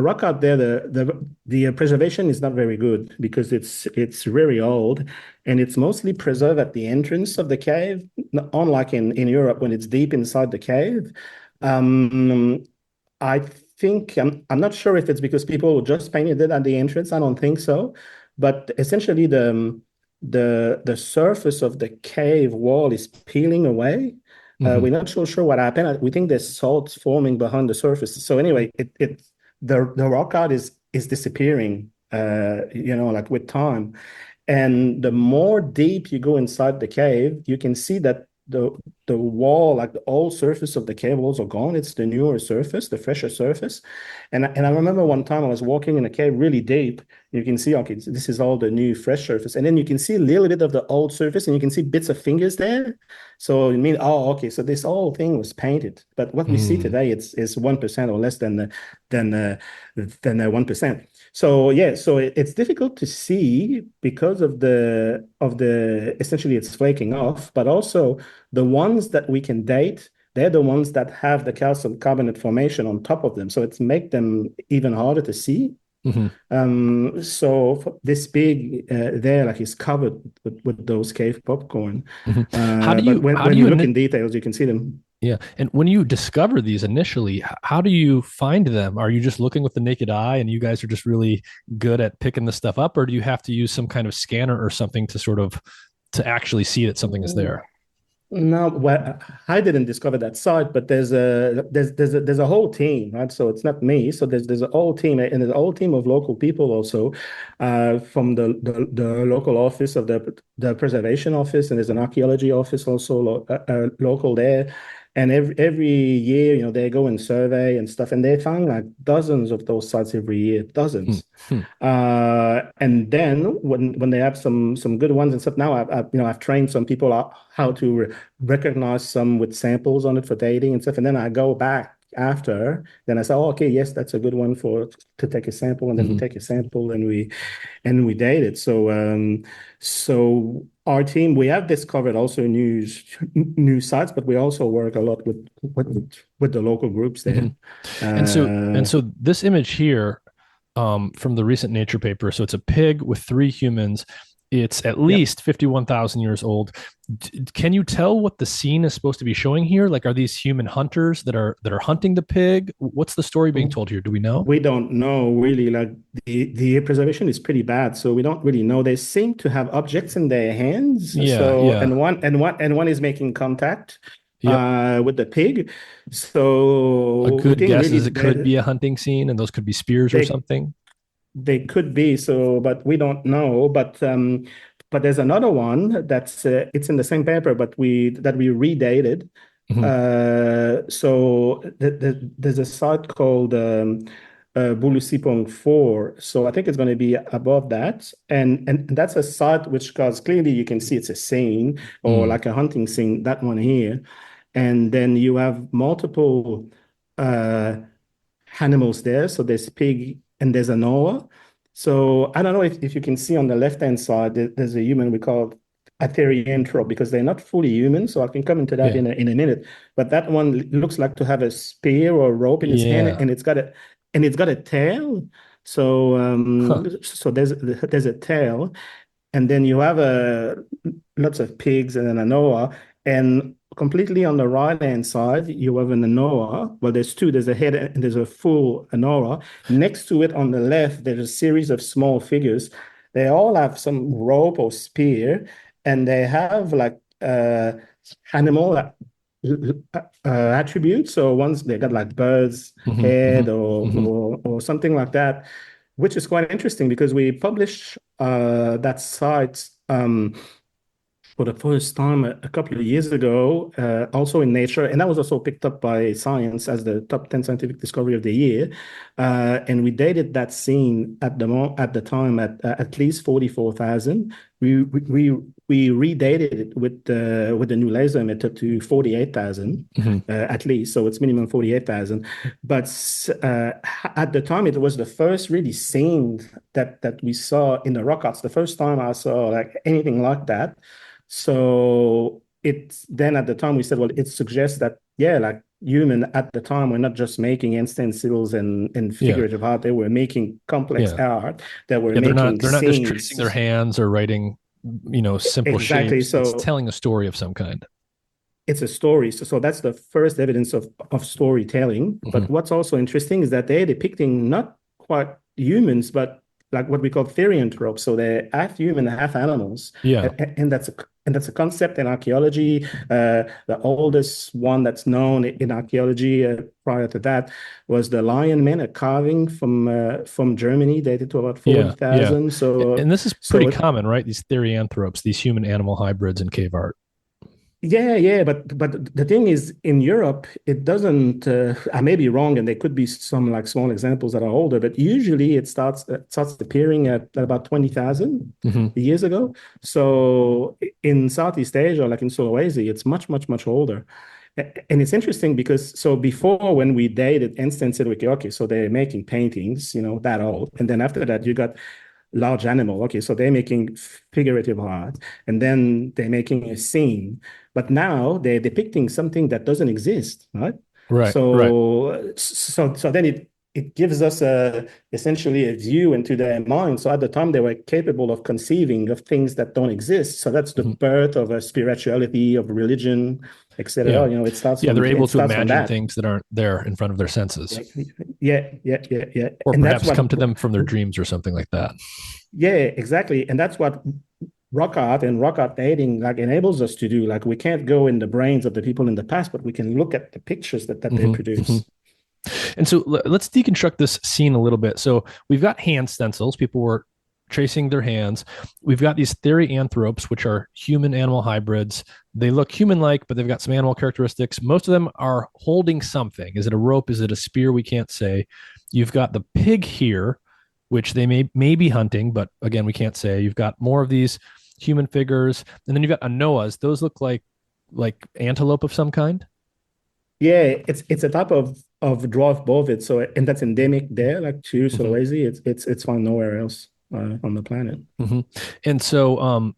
rock out there, the preservation is not very good because it's very old, and it's mostly preserved at the entrance of the cave, unlike in Europe when it's deep inside the cave. Um, I think I'm not sure if it's because people just painted it at the entrance. I don't think so, but essentially the surface of the cave wall is peeling away. Hmm. We're not so sure what happened. We think there's salts forming behind the surface. So anyway, the rock art is disappearing. Like with time, and the more deep you go inside the cave, you can see that the wall, like the old surface of the cave walls are gone. It's the newer surface, the fresher surface. And I remember one time I was walking in a cave really deep. You can see, okay, this is all the new fresh surface. And then you can see a little bit of the old surface and you can see bits of fingers there. So you mean, oh, okay, so this whole thing was painted. But what we see Mm. today, it's is 1% or less than than 1%. So yeah, so it's difficult to see because of the essentially it's flaking off, but also the ones that we can date, they're the ones that have the calcium carbonate formation on top of them. So it's make them even harder to see. Hmm. So this pig there, like is covered with those cave popcorn. Hmm. How do But you how do when you you look in details, you can see them. Yeah. And when you discover these initially, how do you find them? Are you just looking with the naked eye and you guys are just really good at picking this stuff up, or do you have to use some kind of scanner or something to sort of to actually see that something is there? No, well, I didn't discover that site, but there's a whole team, right? So it's not me. So there's a whole team, and there's a whole team of local people also, from the local office of the preservation office, and there's an archaeology office also local there. And every year, they go and survey and stuff, and they find like dozens of those sites every year, Hmm. dozens. Hmm. And then when they have some good ones and stuff, now I've trained some people how to recognize some with samples on it for dating and stuff. And then I go back after, then I say, oh, okay, yes, that's a good one to take a sample, and then we Hmm. take a sample and we date it. So our team, we have discovered also new sites, but we also work a lot with the local groups Hmm. there. And so and Uh, so this image here, from the recent Nature paper. So it's a pig with three humans. It's at yeah. least 51,000 years old. Can you tell what the scene is supposed to be showing here? Like, are these human hunters that are hunting the pig? What's the story being told here? Do we know? We don't know really. Like the preservation is pretty bad, so we don't really know. They seem to have objects in their hands. Yeah, So yeah. and one is making contact Yep. with the pig. A So we good think guess really is it could be that a hunting scene, and those could be spears or they something. they could be. So, but we don't know. But there's another one that's it's in the same paper, but we redated. Hmm. So there's a site called Bulusipong 4. So I think it's going to be above that. And that's a site which, because clearly you can see it's a scene or Mm. like a hunting scene, that one here. And then you have multiple uh, animals there. So there's pig and there's a Noah. So I don't know if you can see on the left-hand side, there's a human we call a therianthrope because they're not fully human. So I can come into that Yeah. in a minute. But that one looks like to have a spear or a rope in its hand, Yeah. and it's got a tail. So Huh. so there's a tail, and then you have lots of pigs and an anoa, and completely on the right hand side you have an anoa. Well, there's two. There's a head and there's a full anoa. Next to it on the left, there's a series of small figures. They all have some rope or spear, and they have like animal attributes. So once they got like birds Hmm. Hmm. head or Hmm. or something like that, which is quite interesting because we published that site for the first time a couple of years ago, also in Nature, and that was also picked up by Science as the top 10 scientific discovery of the year. And we dated that scene at the time at least 44,000. We redated it with the new laser method to 48,000 Hmm. at least, so it's minimum 48,000. But at the time, it was the first really scene that we saw in the rock arts. The first time I saw like anything like that. So it's then at the time we said, well, it suggests that, yeah, like human at the time were not just making stencils and Yeah. figurative art, they were making complex Yeah. art, they were Yeah. They're not making they're not just tracing their scenes. hands or writing, simple Exactly. shapes. It's So telling a story of some kind. it's a story. So that's the first evidence of storytelling. Hmm. But what's also interesting is that they're depicting not quite humans, but like what we call therianthropes. So they're half human, half animals, Yeah. and that's a concept in archaeology. The oldest one that's known in archaeology prior to that was the lion man, a carving from Germany, dated to about Yeah. Yeah. 40,000. So And this is pretty so common, right? These therianthropes, these human animal hybrids in cave art. Yeah, but the thing is, in Europe, it doesn't. I may be wrong, and there could be some like small examples that are older, but usually it starts appearing at about 20,000 Hmm. years ago. So in Southeast Asia, like in Sulawesi, it's much older. And it's interesting because so before when we dated instance, okay, so they're making paintings, that old, and then after that you got large animal. Okay, so they're making figurative art, and then they're making a scene. But now they're depicting something that doesn't exist, right? Right, right. So then it gives us essentially a view into their mind. So at the time they were capable of conceiving of things that don't exist. So that's the Hmm. birth of a spirituality, of religion, Yeah. etc. It starts Yeah, they're from able it to starts from imagine that. things that aren't there in front of their senses, Yeah, yeah. or And that's perhaps what come to them from their dreams or something like that. Yeah, exactly. And that's what rock art and rock art dating like enables us to do. Like we can't go in the brains of the people in the past, but we can look at the pictures that they Hmm. Hmm. produce. And so let's deconstruct this scene a little bit. So we've got hand stencils. People were tracing their hands. We've got these therianthropes, which are human animal hybrids. They look human like, but they've got some animal characteristics. Most of them are holding something. Is it a rope? Is it a spear? We can't say. You've got the pig here, which they may be hunting, but again, we can't say. You've got more of these human figures, and then you've got anoas. Those look like antelope of some kind. Yeah, it's a type of dwarf bovid. So and that's endemic there, like to Mm-hmm. Sulawesi. It's found nowhere else on the planet. Mm-hmm. And so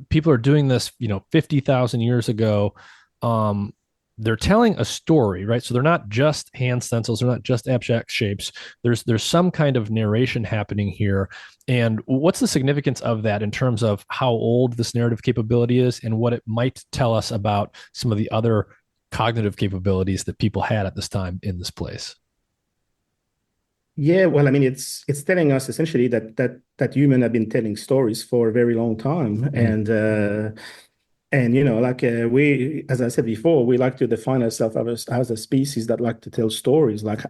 people are doing this 50,000 years ago. um they're telling a story, right? So they're not just hand stencils, they're not just abstract shapes. There's some kind of narration happening here. And what's the significance of that in terms of how old this narrative capability is and what it might tell us about some of the other cognitive capabilities that people had at this time in this place? Yeah, well, I mean, it's telling us essentially that human have been telling stories for a very long time, Mm-hmm. and like we, as I said before, we like to define ourselves as a species that like to tell stories. Like,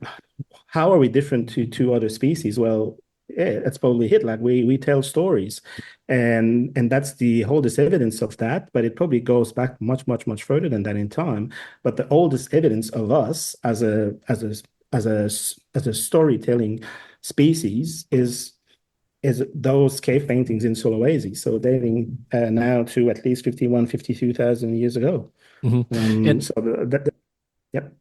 how are we different to other species? Well, yeah, that's probably it. Like we tell stories, and that's the oldest evidence of that. But it probably goes back much further than that in time. But the oldest evidence of us as a storytelling species is those cave paintings in Sulawesi, so dating now to at least 52,000 years ago. Mm-hmm. And So yep.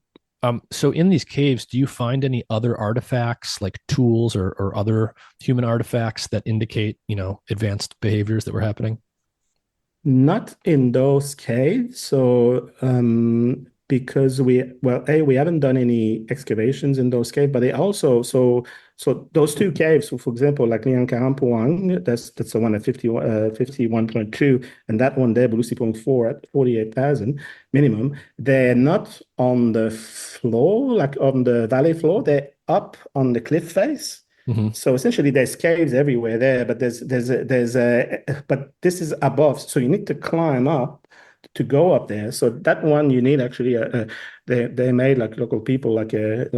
so in these caves, do you find any other artifacts like tools or other human artifacts that indicate, advanced behaviors that were happening? Not in those caves. So, because we haven't done any excavations in those caves, but they also, so those two caves, so for example, like Liang Karampuang, that's the one at 51.2, and that one there, Belusi point 4 at 48,000 minimum. They're not on the floor, like on the valley floor. They're up on the cliff face. Mm-hmm. So essentially, there's caves everywhere there, but but this is above, so you need to climb up to go up there. So that one you need actually they made like local people like a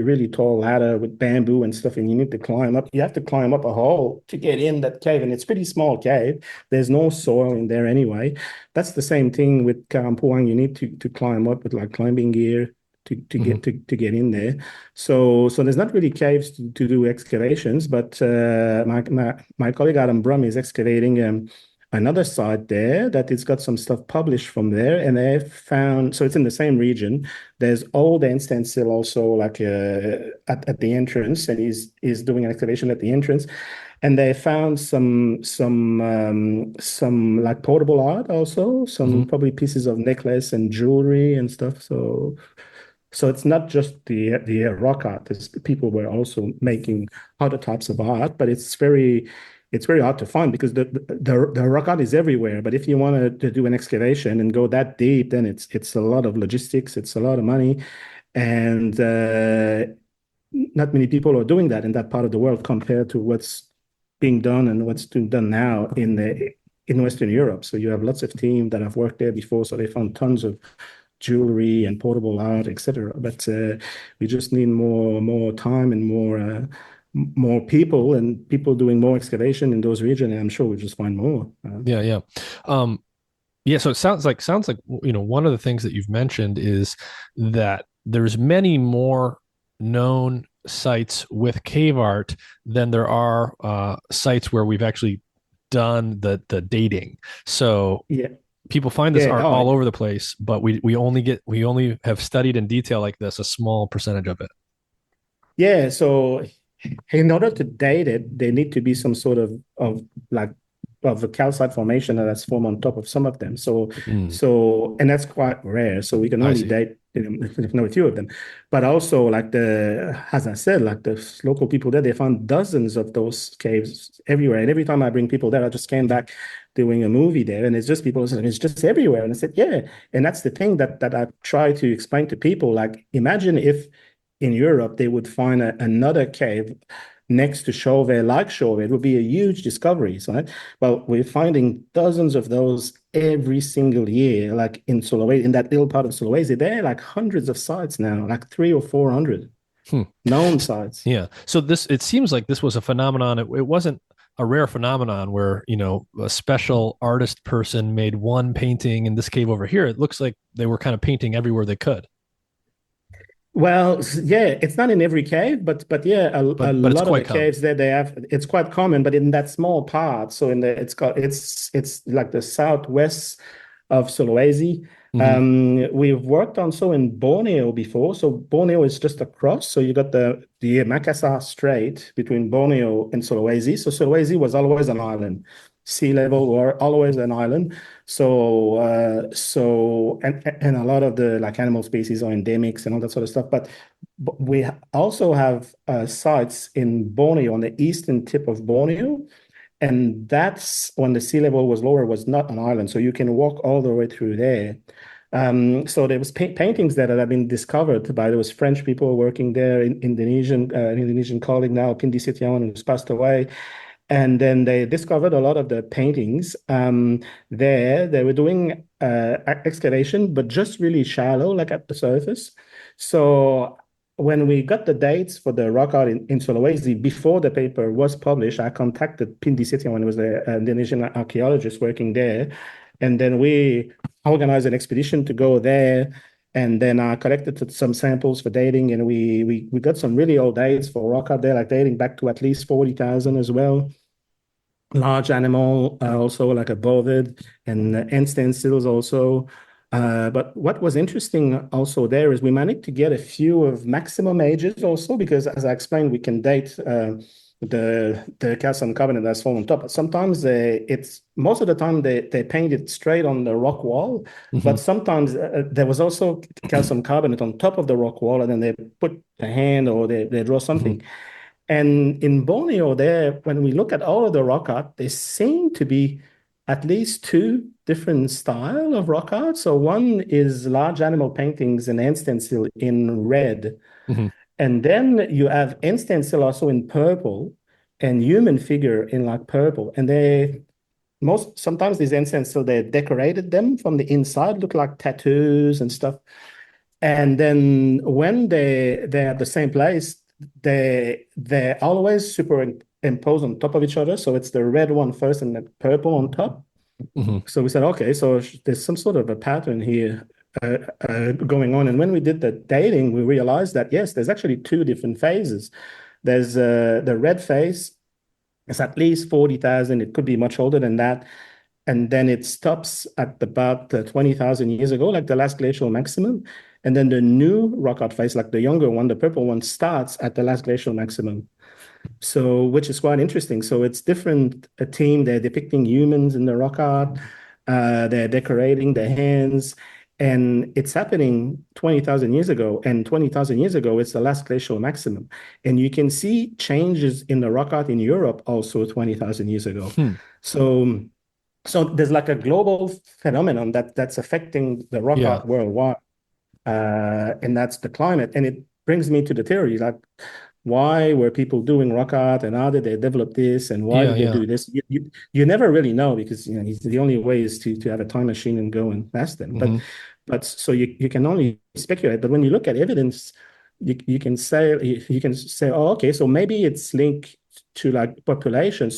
really tall ladder with bamboo and stuff, and you need to climb up. You have to climb up a hole to get in that cave, and it's pretty small cave. There's no soil in there anyway. That's the same thing with Karampuang. You need to climb up with like climbing gear to Mm-hmm. get in there. So there's not really caves to do excavations, but my colleague Adam Brum is excavating another site there that it's got some stuff published from there, and they found, so it's in the same region. There's old ant stencil also like at the entrance, and he's doing an excavation at the entrance, and they found some like portable art also, some Mm-hmm. probably pieces of necklace and jewelry and stuff. So it's not just the rock art. People were also making other types of art, but it's very hard to find because the rock art is everywhere. But if you want to do an excavation and go that deep, then it's a lot of logistics, it's a lot of money, and not many people are doing that in that part of the world compared to what's being done and what's being done now in Western Europe. So you have lots of teams that have worked there before, so they found tons of jewelry and portable art, etc. But we just need more time and more people doing more excavation in those regions, and I'm sure we'll just find more. Yeah, yeah. Um, Yeah, so it sounds like one of the things that you've mentioned is that there's many more known sites with cave art than there are sites where we've actually done the dating. So Yeah, people find this yeah. art Oh, all over the place, but we only have studied in detail like this a small percentage of it. yeah. So in order to date it, there need to be some sort of like of a calcite formation that's formed on top of some of them. Mm, And that's quite rare. So we can I only see. date a few of them. But also like as I said, like the local people there, they found dozens of those caves everywhere. And every time I bring people there, I just came back doing a movie there, and it's just people saying it's just everywhere. And I said, yeah. And that's the thing that I try to explain to people. Like, imagine if in Europe, they would find another cave next to Chauvet, like Chauvet. It would be a huge discovery, right? Well, we're finding dozens of those every single year, like in Sulawesi, in that little part of Sulawesi. There are like hundreds of sites now, like three or 400 Hmm. known sites. Yeah. So it seems like this was a phenomenon. It wasn't a rare phenomenon where, a special artist person made one painting in this cave over here. It looks like they were kind of painting everywhere they could. Well, yeah, it's not in every cave, but yeah, a But it's lot of the quite common. caves there they have it's quite common, but in that small part. So in the it's like the southwest of Sulawesi. Hmm. We've worked on so in Borneo before. So Borneo is just across. So you got the Makassar Strait between Borneo and Sulawesi. So Sulawesi was always an island. Sea level were always an island. And a lot of the like animal species are endemics and all that sort of stuff. But we also have sites in Borneo on the eastern tip of Borneo, and that's when the sea level was lower, was not an island. So you can walk all the way through there. So there was paintings there that have been discovered by those French people working there, in an Indonesian colleague now, Pindi Setiawan, who's passed away. And then they discovered a lot of the paintings there. They were doing excavation, but just really shallow, like at the surface. So when we got the dates for the rock art in Sulawesi, before the paper was published, I contacted Pindi Setiawan, when it was the Indonesian archaeologist working there. And then we organized an expedition to go there. And then I collected some samples for dating, and we got some really old dates for rock art there, like dating back to at least 40,000 as well. Large animal, also like a bovid, and end stencils also. But what was interesting also there is we managed to get a few of maximum ages also, because as I explained, we can date the calcium carbonate that's fallen on top. But sometimes it's most of the time they paint it straight on the rock wall, Hmm. but sometimes there was also calcium carbonate on top of the rock wall, and then they put a hand or they draw Hmm. something. And in Borneo, there, when we look at all of the rock art, there seem to be at least two different style of rock art. So one is large animal paintings and hand stencil in red, Hmm. and then you have hand stencil also in purple, and human figure in like purple. And they most sometimes these hand stencil they decorated them from the inside, look like tattoos and stuff. And then when they're at the same place, they're always superimposed on top of each other. So it's the red one first and the purple on top. Hmm. So we said, okay, so there's some sort of a pattern here going on. And when we did the dating, we realized that yes, there's actually two different phases. There's the red phase. It's at least 40,000. It could be much older than that. And then it stops at about 20,000 years ago, like the last glacial maximum. And then the new rock art phase, like the younger one, the purple one, starts at the last glacial maximum. So, which is quite interesting. So it's different, a team, they're depicting humans in the rock art, they're decorating their hands, and it's happening 20,000 years ago. And 20,000 years ago, it's the last glacial maximum. And you can see changes in the rock art in Europe also 20,000 years ago. Hmm. So, so there's like a global phenomenon that's affecting the rock Yeah. art worldwide, and that's the climate. And it brings me to the theory, like why were people doing rock art, and how did they develop this, and why Yeah. did they Yeah. do this? You never really know, because the only way is to have a time machine and go and ask them. Hmm. But so you can only speculate. But when you look at evidence, you can say, oh, okay, so maybe it's linked to like population.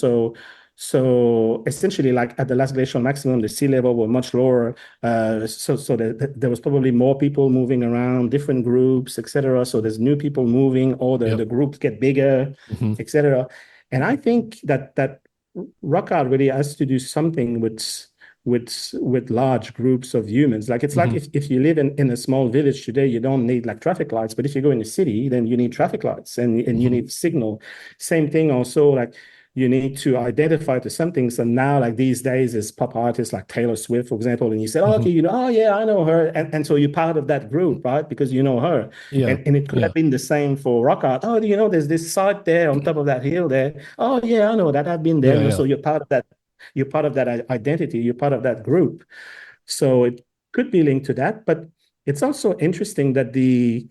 So essentially, like at the last glacial maximum, the sea level were much lower. There was probably more people moving around, different groups, etc. So there's new people moving, or Yep. the groups get bigger, Hmm. etc. And I think that rock art really has to do something with large groups of humans. Like it's like Hmm. if you live in a small village today, you don't need like traffic lights. But if you go in a city, then you need traffic lights and you Hmm. need signal. Same thing also, like you need to identify to something. So now, like these days, is pop artists like Taylor Swift, for example, and you say, oh, Hmm. okay, oh yeah, I know her. And so you're part of that group, right? Because you know her. Yeah. And it could Yeah. have been the same for rock art. Oh, there's this site there on top of that hill there. Oh yeah, I know that. I've been there. Yeah. Yeah. So you're part of that identity, you're part of that group. So it could be linked to that, but it's also interesting that the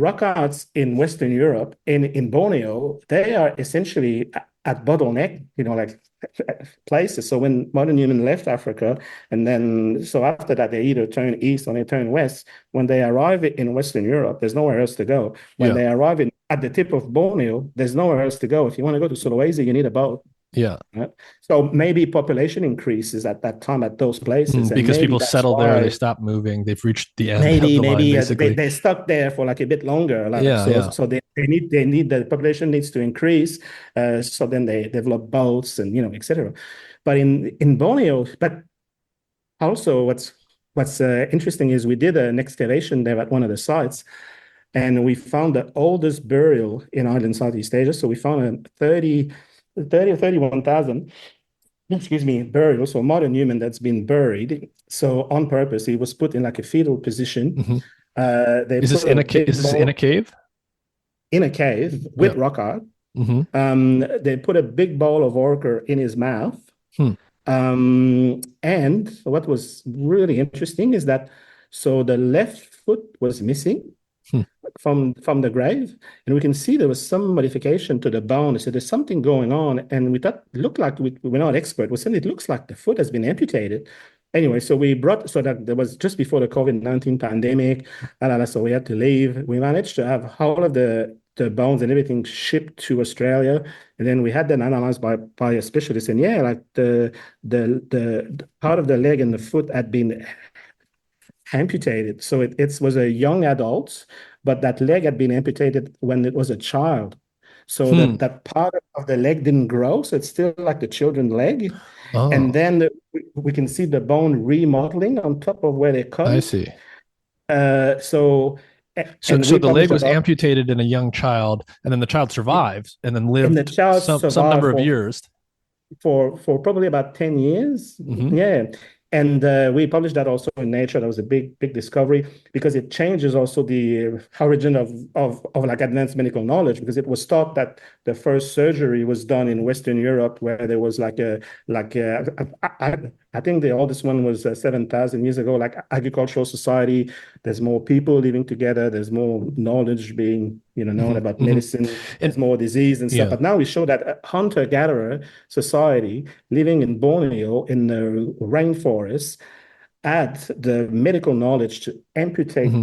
rock arts in Western Europe, in Borneo, they are essentially at bottleneck, like places. So when modern human left Africa, and then so after that they either turn east or they turn west. When they arrive in Western Europe, there's nowhere else to go. When Yeah. they arrive at the tip of Borneo, there's nowhere else to go. If you want to go to Sulawesi, you need a boat. Yeah. Right? So maybe population increases at that time at those places, and Because maybe people that's settle there, they why stop moving, they've reached the end of maybe the line, maybe basically. they're stuck there for like a bit longer. Like Yeah. so, Yeah. so they need the population needs to increase. So then they develop boats and etc. But in Borneo, but also what's interesting is we did an excavation there at one of the sites, and we found the oldest burial in island Southeast Asia. So we found a 30 or 31,000, excuse me, burial, so modern human that's been buried. So on purpose, he was put in like a fetal position. Hmm. They Is this put in a a big is this in a ball cave? in a cave Yeah. with rock art. Hmm. They put a big ball of ochre in his mouth. Hmm. And what was really interesting is that so the left foot was missing Hmm. from the grave, and we can see there was some modification to the bone. So there's something going on, and we thought it looked like we're not expert. We said it looks like the foot has been amputated. Anyway, so that there was just before the COVID-19 pandemic, so we had to leave. We managed to have all of the bones and everything shipped to Australia, and then we had them analyzed by a specialist. And yeah, like the part of the leg and the foot had been amputated. So it was a young adult, but that leg had been amputated when it was a child. So Hmm. that part of the leg didn't grow. So it's still like the children's leg. And Oh, then we can see the bone remodeling on top of where they cut I it. see. Uh, so, and So we the leg published was about, amputated in a young child, and then the child survived and then and the lived child some number survived of years. for probably about 10 years. Hmm. Yeah. And we published that also in Nature. That was a big discovery because it changes also the origin of like advanced medical knowledge, because it was thought that the first surgery was done in Western Europe, where there was I think the oldest one was 7,000 years ago, like agricultural society. There's more people living together. There's more knowledge being known Hmm. about Hmm. medicine. And There's more disease and stuff. yeah. But now we show that a hunter-gatherer society living in Borneo in the rainforest had the medical knowledge to amputate. Hmm.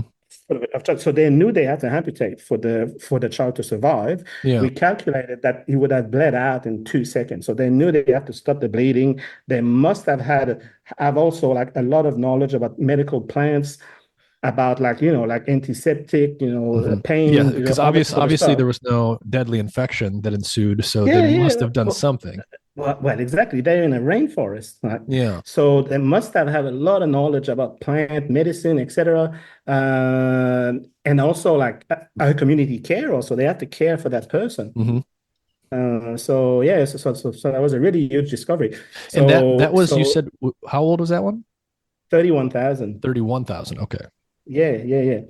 So they knew they had to amputate for the child to survive. Yeah. We calculated that he would have bled out in 2 seconds. So they knew they had to stop the bleeding. They must have also like a lot of knowledge about medical plants, about like antiseptic, Hmm. Yeah, pain, because all that sort of obviously stuff. there was no deadly infection that ensued, so they Yeah, must yeah. have done something. Well, exactly. They're in a rainforest, right? Yeah. So they must have had a lot of knowledge about plant medicine, etc. And also like our community care. Also, they have to care for that person. Hmm. So yeah, so that was a really huge discovery. And that was, you So said, how old was that one? 31,000. 31,000. Okay. Yeah.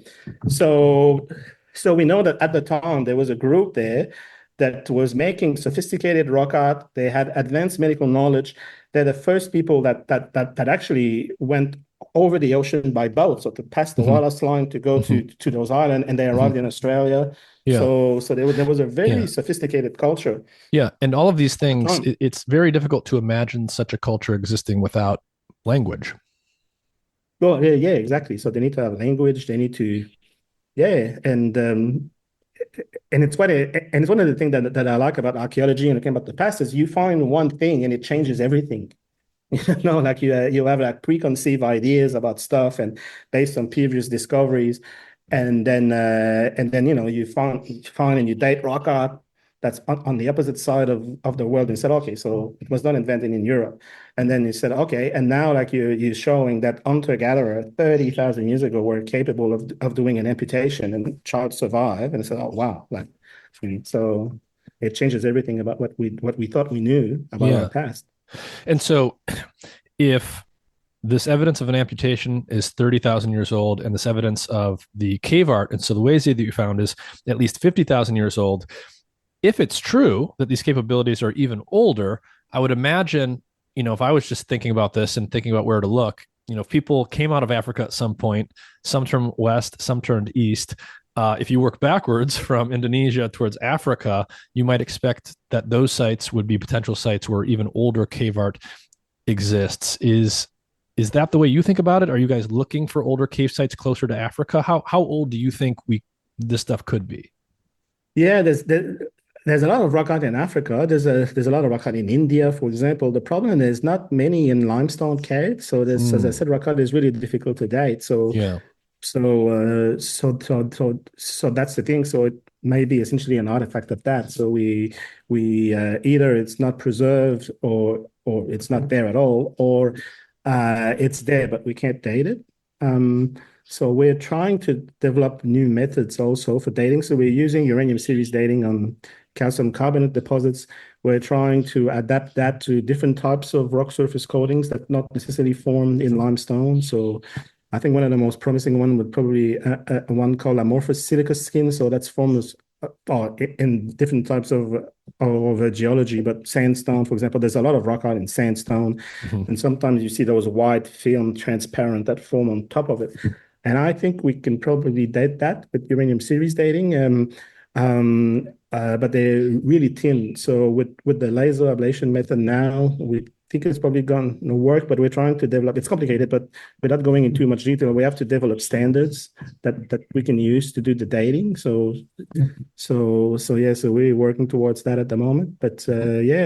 So, so we know that at the time there was a group there that was making sophisticated rock art. They had advanced medical knowledge. They're the first people that actually went over the ocean by boat, so to pass the Hmm. wireless line to go Hmm. to those islands, and they Hmm. arrived in Australia. Yeah. So there was a very Yeah. sophisticated culture Yeah. And all of these at the things, time. it's very difficult to imagine such a culture existing without language. Well, yeah, exactly. So they need to have language. They need to, yeah, and and it's one of the things that I like about archaeology and about the past is you find one thing and it changes everything. Like you have like preconceived ideas about stuff and based on previous discoveries, and then you find and you date rock art that's on the opposite side of the world and said, okay, so it was not invented in Europe, and then you said, okay, and now like you're showing that hunter-gatherer 30,000 years ago were capable of doing an amputation and child survive, and I said, oh wow, like so it changes everything about what we thought we knew about our Yeah. past. And so if this evidence of an amputation is 30,000 years old, and this evidence of the cave art in Sulawesi that you found is at least 50,000 years old, if it's true that these capabilities are even older, I would imagine, if I was just thinking about this and thinking about where to look, if people came out of Africa at some point, some turned west, some turned east. If you work backwards from Indonesia towards Africa, you might expect that those sites would be potential sites where even older cave art exists. Is that the way you think about it? Are you guys looking for older cave sites closer to Africa? How old do you think this stuff could be? Yeah, there's a lot of rock art in Africa. There's a lot of rock art in India, for example. The problem is not many in limestone caves. So as I said, rock art is really difficult to date. Yeah. So that's the thing. So it may be essentially an artifact of that. So we either it's not preserved or it's not there at all, or it's there but we can't date it. So we're trying to develop new methods also for dating. So we're using uranium series dating on calcium carbonate deposits. We're trying to adapt that to different types of rock surface coatings that not necessarily formed in limestone. So I think one of the most promising one would probably one called amorphous silica skin. So that's formed in different types of geology, but sandstone, for example, there's a lot of rock art in sandstone, and sometimes you see those white film transparent that form on top of it. And I think we can probably date that with uranium series dating, but they're really thin. So with the laser ablation method now, we think it's probably going to work, but we're trying to develop. It's complicated, but without going into too much detail, we have to develop standards that we can use to do the dating. So we're working towards that at the moment. But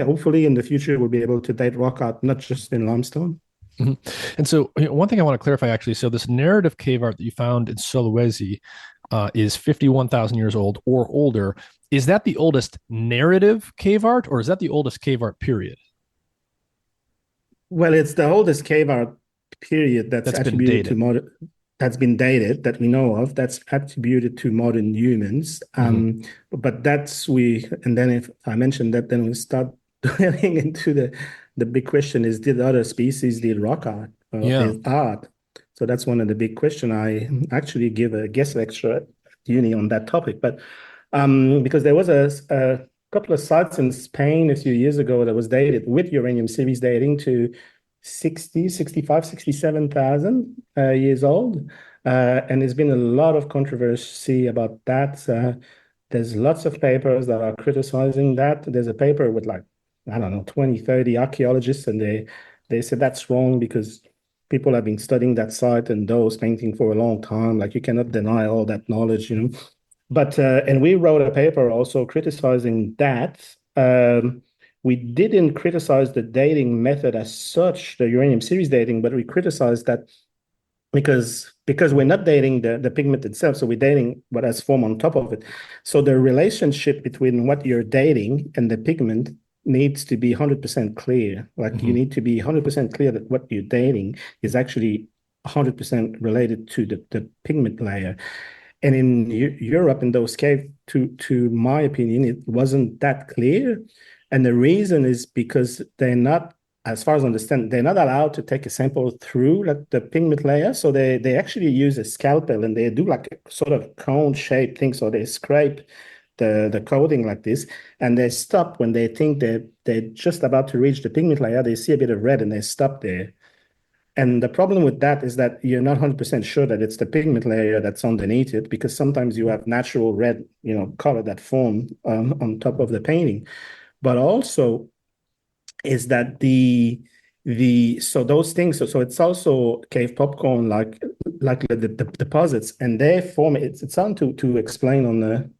hopefully in the future we'll be able to date rock art not just in limestone. Mm-hmm. And so one thing I want to clarify, actually, so this narrative cave art that you found in Sulawesi is 51,000 years old or older. Is that the oldest narrative cave art, or is that the oldest cave art period? Well, it's the oldest cave art period that's attributed to modern, that's been dated that we know of, that's attributed to modern humans. But and then if I mention that, then we start dwelling into the big question is, did other species did rock art is art? So that's one of the big questions. I actually give a guest lecture at uni on that topic, but because there was a couple of sites in Spain a few years ago that was dated with uranium series dating to 60, 65, 67,000 years old. And there's been a lot of controversy about that. There's lots of papers that are criticizing that. There's a paper with like, I don't know, 20, 30 archaeologists, and they said that's wrong because people have been studying that site and those painting for a long time. Like you cannot deny all that knowledge, But and we wrote a paper also criticizing that. We didn't criticize the dating method as such, the uranium series dating, but we criticized that because we're not dating the pigment itself, so we're dating what has formed on top of it. So the relationship between what you're dating and the pigment needs to be 100% clear. Like you need to be 100% clear that what you're dating is actually 100% related to the pigment layer. And in Europe, in those caves, to my opinion, it wasn't that clear. And the reason is because they're not, as far as I understand, they're not allowed to take a sample through like the pigment layer. So they actually use a scalpel and they do like a sort of cone-shaped thing. So they scrape the coating like this, and they stop when they think they're just about to reach the pigment layer. They see a bit of red and they stop there. And the problem with that is that you're not 100% sure that it's the pigment layer that's underneath it, because sometimes you have natural red, color that form on top of the painting. But also is that so those things, so it's also cave popcorn, like the deposits, and they form it's on to explain on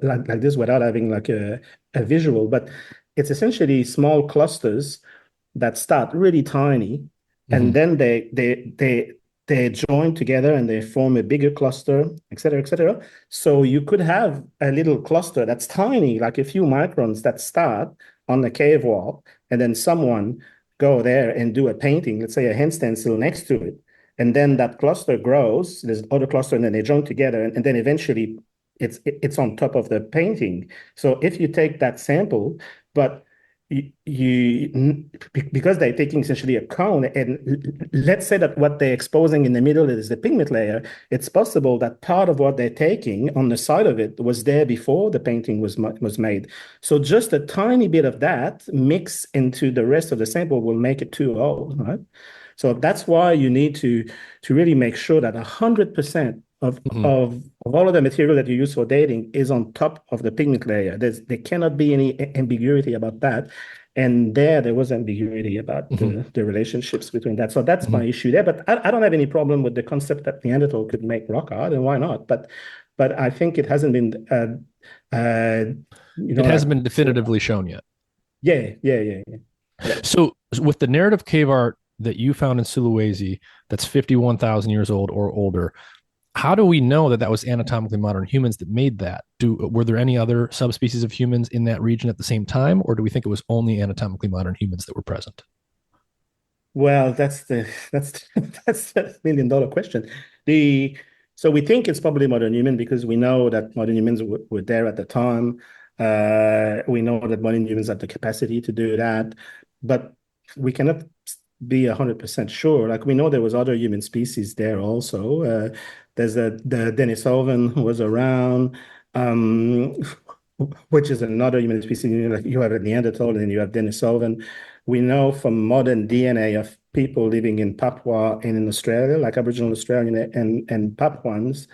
like this without having like a visual, but it's essentially small clusters that start really tiny, and Hmm. then they join together and they form a bigger cluster, et cetera, et cetera. So you could have a little cluster that's tiny, like a few microns that start on the cave wall, and then someone go there and do a painting, let's say a hand stencil next to it. And then that cluster grows, there's other cluster, and then they join together, and then eventually it's on top of the painting. So if you take that sample, but because they're taking essentially a cone, and let's say that what they're exposing in the middle is the pigment layer, it's possible that part of what they're taking on the side of it was there before the painting was made. So just a tiny bit of that mix into the rest of the sample will make it too old, right? So that's why you need to really make sure that 100% Hmm. of all of the material that you use for dating is on top of the pigment layer. There cannot be any ambiguity about that. And there was ambiguity about Hmm. the relationships between that. So that's Hmm. my issue there. But I don't have any problem with the concept that Neanderthal could make rock art, and why not? But I think it hasn't been It like hasn't been so definitively shown yet. yeah. So, with the narrative cave art that you found in Sulawesi, that's 51,000 years old or older, how do we know that that was anatomically modern humans that made that? Were there any other subspecies of humans in that region at the same time, or do we think it was only anatomically modern humans that were present? Well, that's that's the $1 million question. The so we think it's probably modern human because we know that modern humans were there at the time. We know that modern humans have the capacity to do that, but we cannot be 100% sure. Like we know there was other human species there also. There's the Denisovan who was around, um, which is another human species. Like you have a Neanderthal and you have Denisovan. We know from modern DNA of people living in Papua and in Australia, like Aboriginal Australian and Papuans,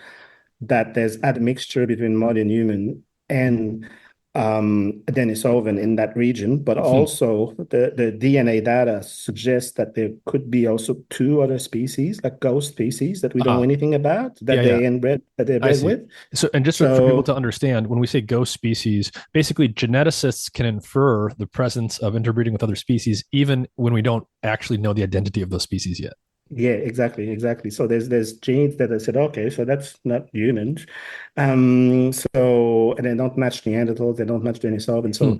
that there's admixture between modern human and Denisovan in that region, but Hmm. also the DNA data suggests that there could be also two other species, like ghost species, that we don't know Ah, anything about, yeah, yeah. that they're I bred see. with. So, and just for people So to understand, when we say ghost species, basically geneticists can infer the presence of interbreeding with other species, even when we don't actually know the identity of those species yet. yeah, exactly. So there's genes that I said, okay, so that's not humans. So and they don't match Neanderthals, they don't match Denisovan. Hmm.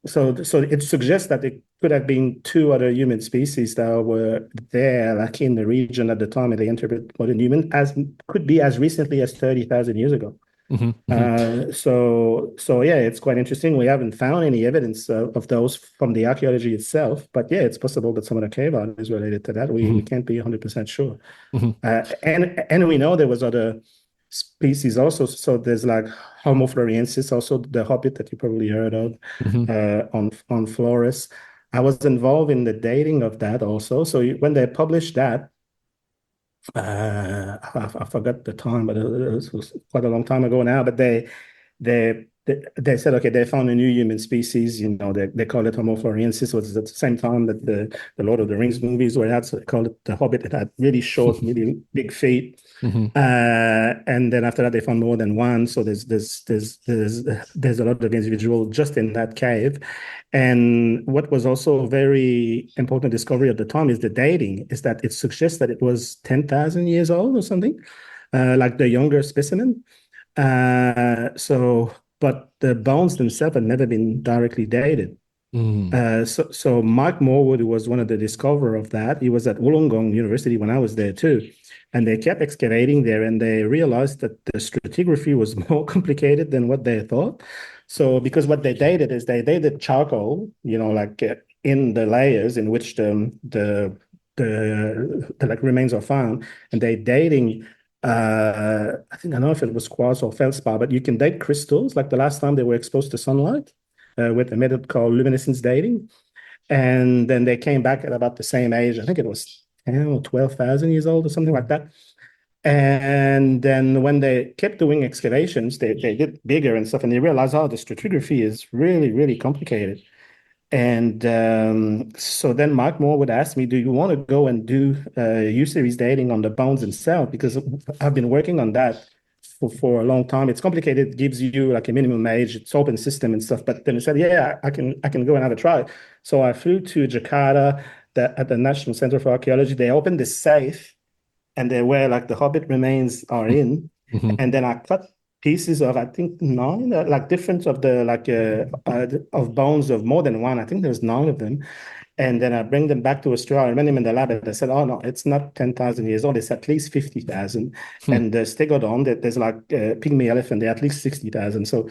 So it suggests that it could have been two other human species that were there, like in the region at the time, and they entered modern human, as could be as recently as 30,000 years ago. Hmm. Hmm. So yeah, it's quite interesting. We haven't found any evidence of those from the archaeology itself, but yeah, it's possible that some of the cave art is related to that. We Hmm. can't be 100% sure. Hmm. And we know there was other species also. So there's like Homo floresiensis, also the hobbit that you probably heard of Hmm. on Flores. I was involved in the dating of that also. So when they published that, I forgot the time, but it was quite a long time ago now. But they said, okay, they found a new human species. They call it Homo floresiensis. It was at the same time that the Lord of the Rings movies were out, so they called it the Hobbit. It had really short, really big feet. Hmm. And then after that, they found more than one. So there's a lot of individual just in that cave. And what was also a very important discovery at the time is the dating, is that it suggests that it was 10,000 years old or something, like the younger specimen. But the bones themselves had never been directly dated. Hmm. So Mike Morwood, who was one of the discoverer of that, he was at Wollongong University when I was there too. And they kept excavating there and they realized that the stratigraphy was more complicated than what they thought. So because what they dated is they dated charcoal, like in the layers in which the like remains are found, and they dating I don't know if it was quartz or feldspar, but you can date crystals like the last time they were exposed to sunlight with a method called luminescence dating. And then they came back at about the same age. I think it was 10 or 12,000 years old or something like that. And then when they kept doing excavations, they did bigger and stuff, and they realized, oh, the stratigraphy is really, really complicated. And so then Mark Moore would ask me, do you want to go and do U-series dating on the bones themselves? Because I've been working on that for a long time. It's complicated. It gives you like a minimum age. It's open system and stuff. But then I said, yeah, I can go and have a try. So I flew to Jakarta at the National Center for Archaeology. They opened this safe, and they where like the Hobbit remains are in. Mm-hmm. And then I cut pieces of I think nine, like different of the of bones of more than one. I think there's nine of them. And then I bring them back to Australia. I ran them in the lab, and they said, "Oh no, it's not 10,000 years old. It's at least 50,000." Hmm. And the stegodon, there's like pygmy elephant, they're at least 60,000. So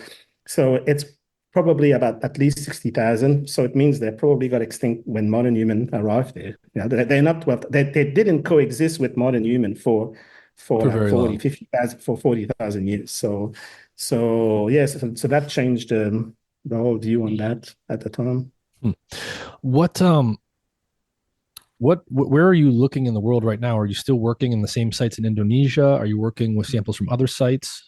it's probably about at least 60,000. So it means they probably got extinct when modern human arrived there. They're not well. They didn't coexist with modern human for For like very 40, long. 50,000 for 40,000 years. So yes, so that changed the whole view on that at the time. Hmm. What where are you looking in the world right now? Are you still working in the same sites in Indonesia? Are you working with samples from other sites?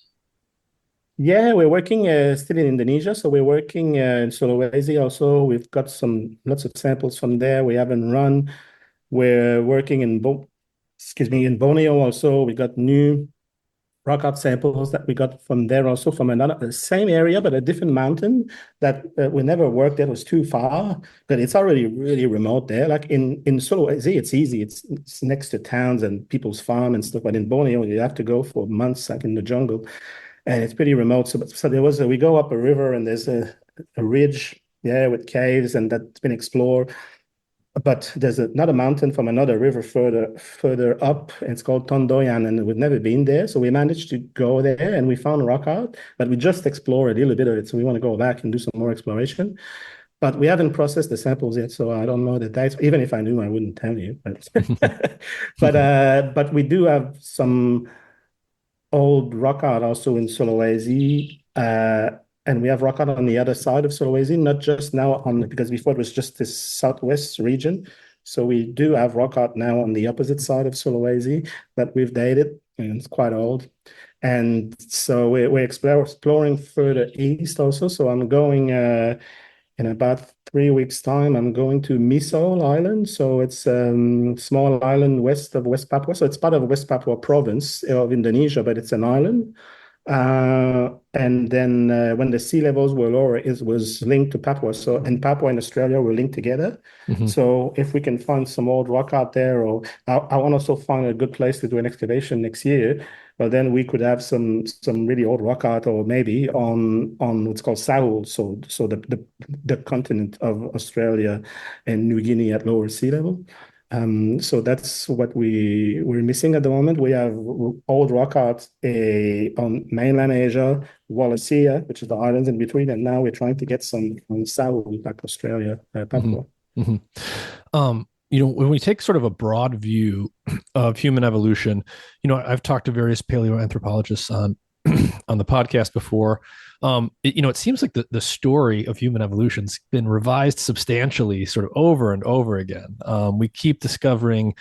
Yeah, we're working still in Indonesia. So we're working in Sulawesi also. We've got lots of samples from there. We haven't run. We're working in Borneo also. We got new rock art samples that we got from there also from another the same area, but a different mountain that we never worked at. It was too far, but it's already really remote there. Like in Sulawesi, it's easy. It's next to towns and people's farm and stuff. But in Borneo, you have to go for months, like in the jungle, and it's pretty remote. So we go up a river and there's a ridge, yeah, with caves, and that's been explored. But there's another mountain from another river further up, and it's called Tondoyan, and we've never been there. So we managed to go there and we found rock art, but we just explored a little bit of it. So we want to go back and do some more exploration. But we haven't processed the samples yet, so I don't know the dates. Even if I knew, I wouldn't tell you. But but we do have some old rock art also in Sulawesi. And we have rock art on the other side of Sulawesi, not just now because before it was just this southwest region. So we do have rock art now on the opposite side of Sulawesi that we've dated, and it's quite old. And so we're exploring further east also. So I'm going in about 3 weeks' time. I'm going to Misol Island. So it's a small island west of West Papua. So it's part of West Papua province of Indonesia, but it's an island. And then when the sea levels were lower, it was linked to Papua. So and Papua and Australia were linked together. Mhm. So if we can find some old rock out there, or I want to also find a good place to do an excavation next year, well, then we could have some really old rock art, or maybe on what's called Sahul, so the continent of Australia and New Guinea at lower sea level. So that's what we're missing at the moment. We have old rock art on mainland Asia, Wallacea, which is the islands in between, and now we're trying to get some on South, like Australia, Mhm. Papua. Mhm. When we take sort of a broad view of human evolution, I've talked to various paleoanthropologists on on the podcast before. It seems like the story of human evolution's been revised substantially, sort of over and over again. We keep discovering,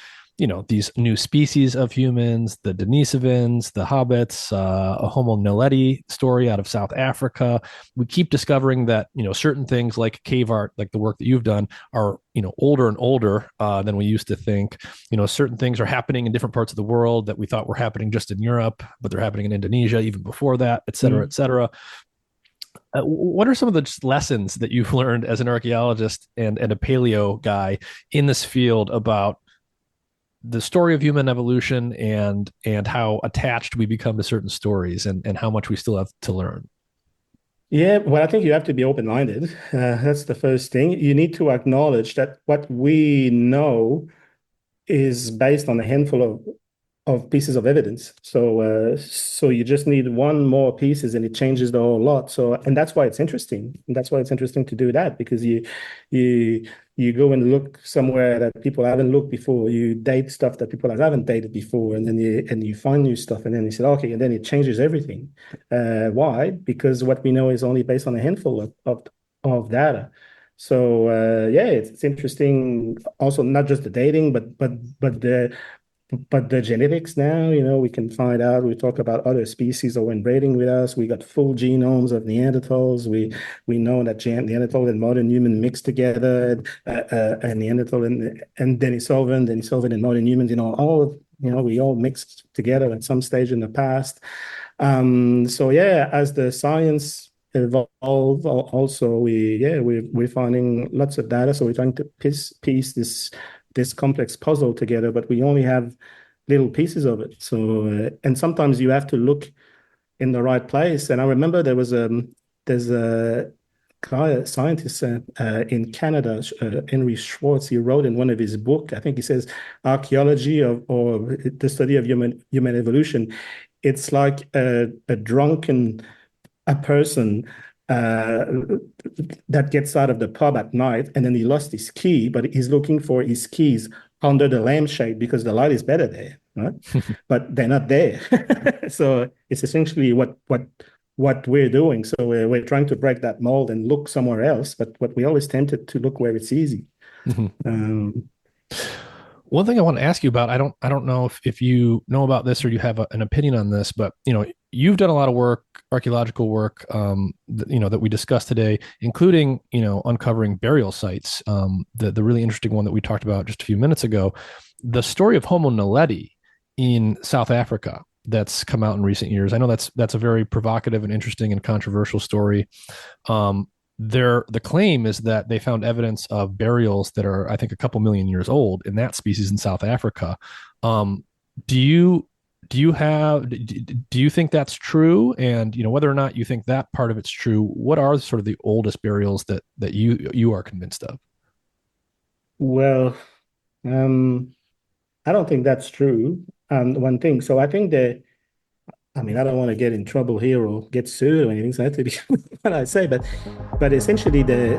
these new species of humans, the Denisovans, the hobbits, a Homo naledi story out of South Africa. We keep discovering that, certain things like cave art, like the work that you've done, are, older and older than we used to think. Certain things are happening in different parts of the world that we thought were happening just in Europe, but they're happening in Indonesia even before that, et cetera, et cetera. What are some of the lessons that you've learned as an archaeologist and a paleo guy in this field about the story of human evolution and how attached we become to certain stories and how much we still have to learn? Yeah, well, I think you have to be open-minded. That's the first thing. You need to acknowledge that what we know is based on a handful of pieces of evidence. So you just need one more pieces and it changes the whole lot. So and that's why it's interesting. And that's why it's interesting to do that, because you you go and look somewhere that people haven't looked before. You date stuff that people haven't dated before, and then you find new stuff, and then you say, okay, and then it changes everything. Why? Because what we know is only based on a handful of data. So yeah, it's interesting. Also, not just the dating, but the genetics now, we can find out. We talk about other species that were inbreeding with us. We got full genomes of Neanderthals. We know that Neanderthal and modern human mixed together, and Neanderthal and Denisovan and modern humans. All We all mixed together at some stage in the past. So yeah, as the science evolve, also we're finding lots of data. So we're trying to piece this complex puzzle together, but we only have little pieces of it. So and sometimes you have to look in the right place. And I remember there's a scientist in Canada, Henry Schwartz. He wrote in one of his books, I think he says, Archaeology or the study of human evolution. It's like a person that gets out of the pub at night and then he lost his key, but he's looking for his keys under the lampshade because the light is better there, right? But they're not there. So it's essentially what we're doing. So we're trying to break that mold and look somewhere else, but we always tempted to look where it's easy. One thing I want to ask you about, I don't know if you know about this or you have an opinion on this, but you've done a lot of work, archaeological work, that we discussed today, including uncovering burial sites. The really interesting one that we talked about just a few minutes ago, the story of Homo naledi in South Africa that's come out in recent years. I know that's a very provocative and interesting and controversial story. The claim is that they found evidence of burials that are, I think, a couple million years old in that species in South Africa. Do you think that's true? And whether or not you think that part of it's true, what are sort of the oldest burials that you are convinced of? Well, I don't think that's true. One thing. So I think that, I don't want to get in trouble here or get sued or anything, so I have to be what I say, but essentially the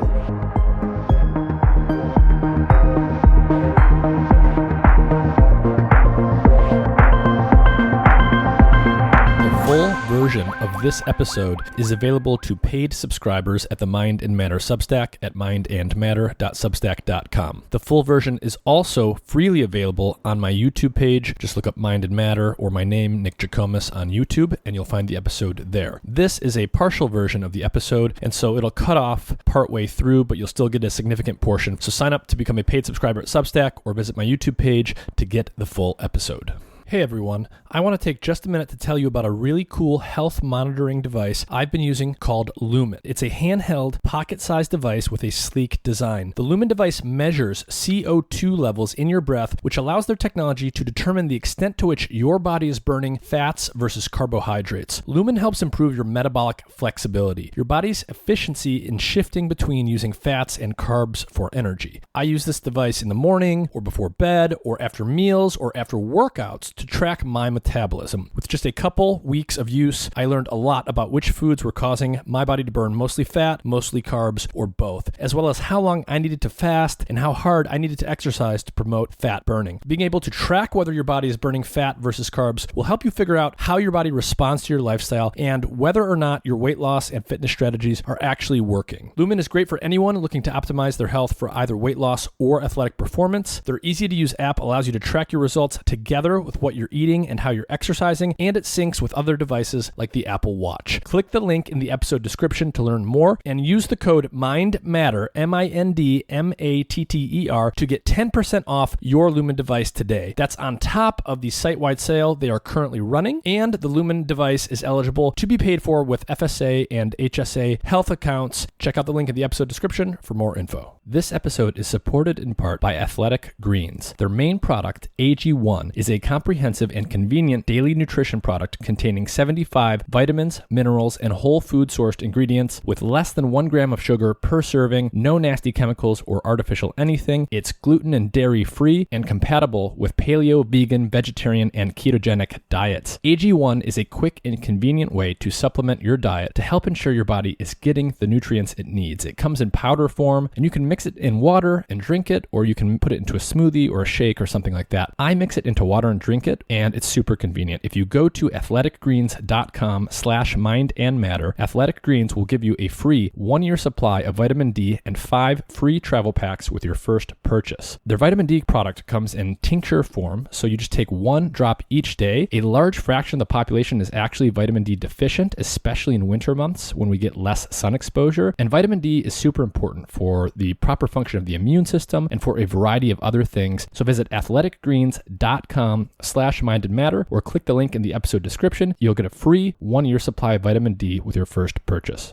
full version of this episode is available to paid subscribers at the Mind and Matter Substack at mindandmatter.substack.com. The full version is also freely available on my YouTube page. Just look up Mind and Matter or my name, Nick geochemist, on YouTube, and you'll find the episode there. This is a partial version of the episode, and so it'll cut off partway through, but you'll still get a significant portion. So sign up to become a paid subscriber at Substack or visit my YouTube page to get the full episode. Hey everyone, I want to take just a minute to tell you about a really cool health monitoring device I've been using called Lumen. It's a handheld, pocket-sized device with a sleek design. The Lumen device measures CO2 levels in your breath, which allows their technology to determine the extent to which your body is burning fats versus carbohydrates. Lumen helps improve your metabolic flexibility, your body's efficiency in shifting between using fats and carbs for energy. I use this device in the morning or before bed or after meals or after workouts to track my metabolism. With just a couple weeks of use, I learned a lot about which foods were causing my body to burn mostly fat, mostly carbs, or both, as well as how long I needed to fast and how hard I needed to exercise to promote fat burning. Being able to track whether your body is burning fat versus carbs will help you figure out how your body responds to your lifestyle and whether or not your weight loss and fitness strategies are actually working. Lumen is great for anyone looking to optimize their health for either weight loss or athletic performance. Their easy-to-use app allows you to track your results together with what you're eating and how you're exercising, and it syncs with other devices like the Apple Watch. Click the link in the episode description to learn more and use the code MINDMATTER, MINDMATTER, to get 10% off your Lumen device today. That's on top of the site-wide sale they are currently running, and the Lumen device is eligible to be paid for with FSA and HSA health accounts. Check out the link in the episode description for more info. This episode is supported in part by Athletic Greens. Their main product, AG1, is a comprehensive and convenient daily nutrition product containing 75 vitamins, minerals, and whole food sourced ingredients with less than 1 gram of sugar per serving, no nasty chemicals or artificial anything. It's gluten and dairy free and compatible with paleo, vegan, vegetarian, and ketogenic diets. AG1 is a quick and convenient way to supplement your diet to help ensure your body is getting the nutrients it needs. It comes in powder form, and you can mix it in water and drink it, or you can put it into a smoothie or a shake or something like that. I mix it into water and drink it, and it's super convenient. If you go to athleticgreens.com/mindandmatter, Athletic Greens will give you a free 1-year supply of vitamin D and 5 free travel packs with your first purchase. Their vitamin D product comes in tincture form, so you just take 1 drop each day. A large fraction of the population is actually vitamin D deficient, especially in winter months when we get less sun exposure, and vitamin D is super important for the proper function of the immune system and for a variety of other things. So visit athleticgreens.com/mindandmatter patreon.com/mindandmatter or click the link in the episode description. You'll get a free 1-year supply of vitamin D with your first purchase.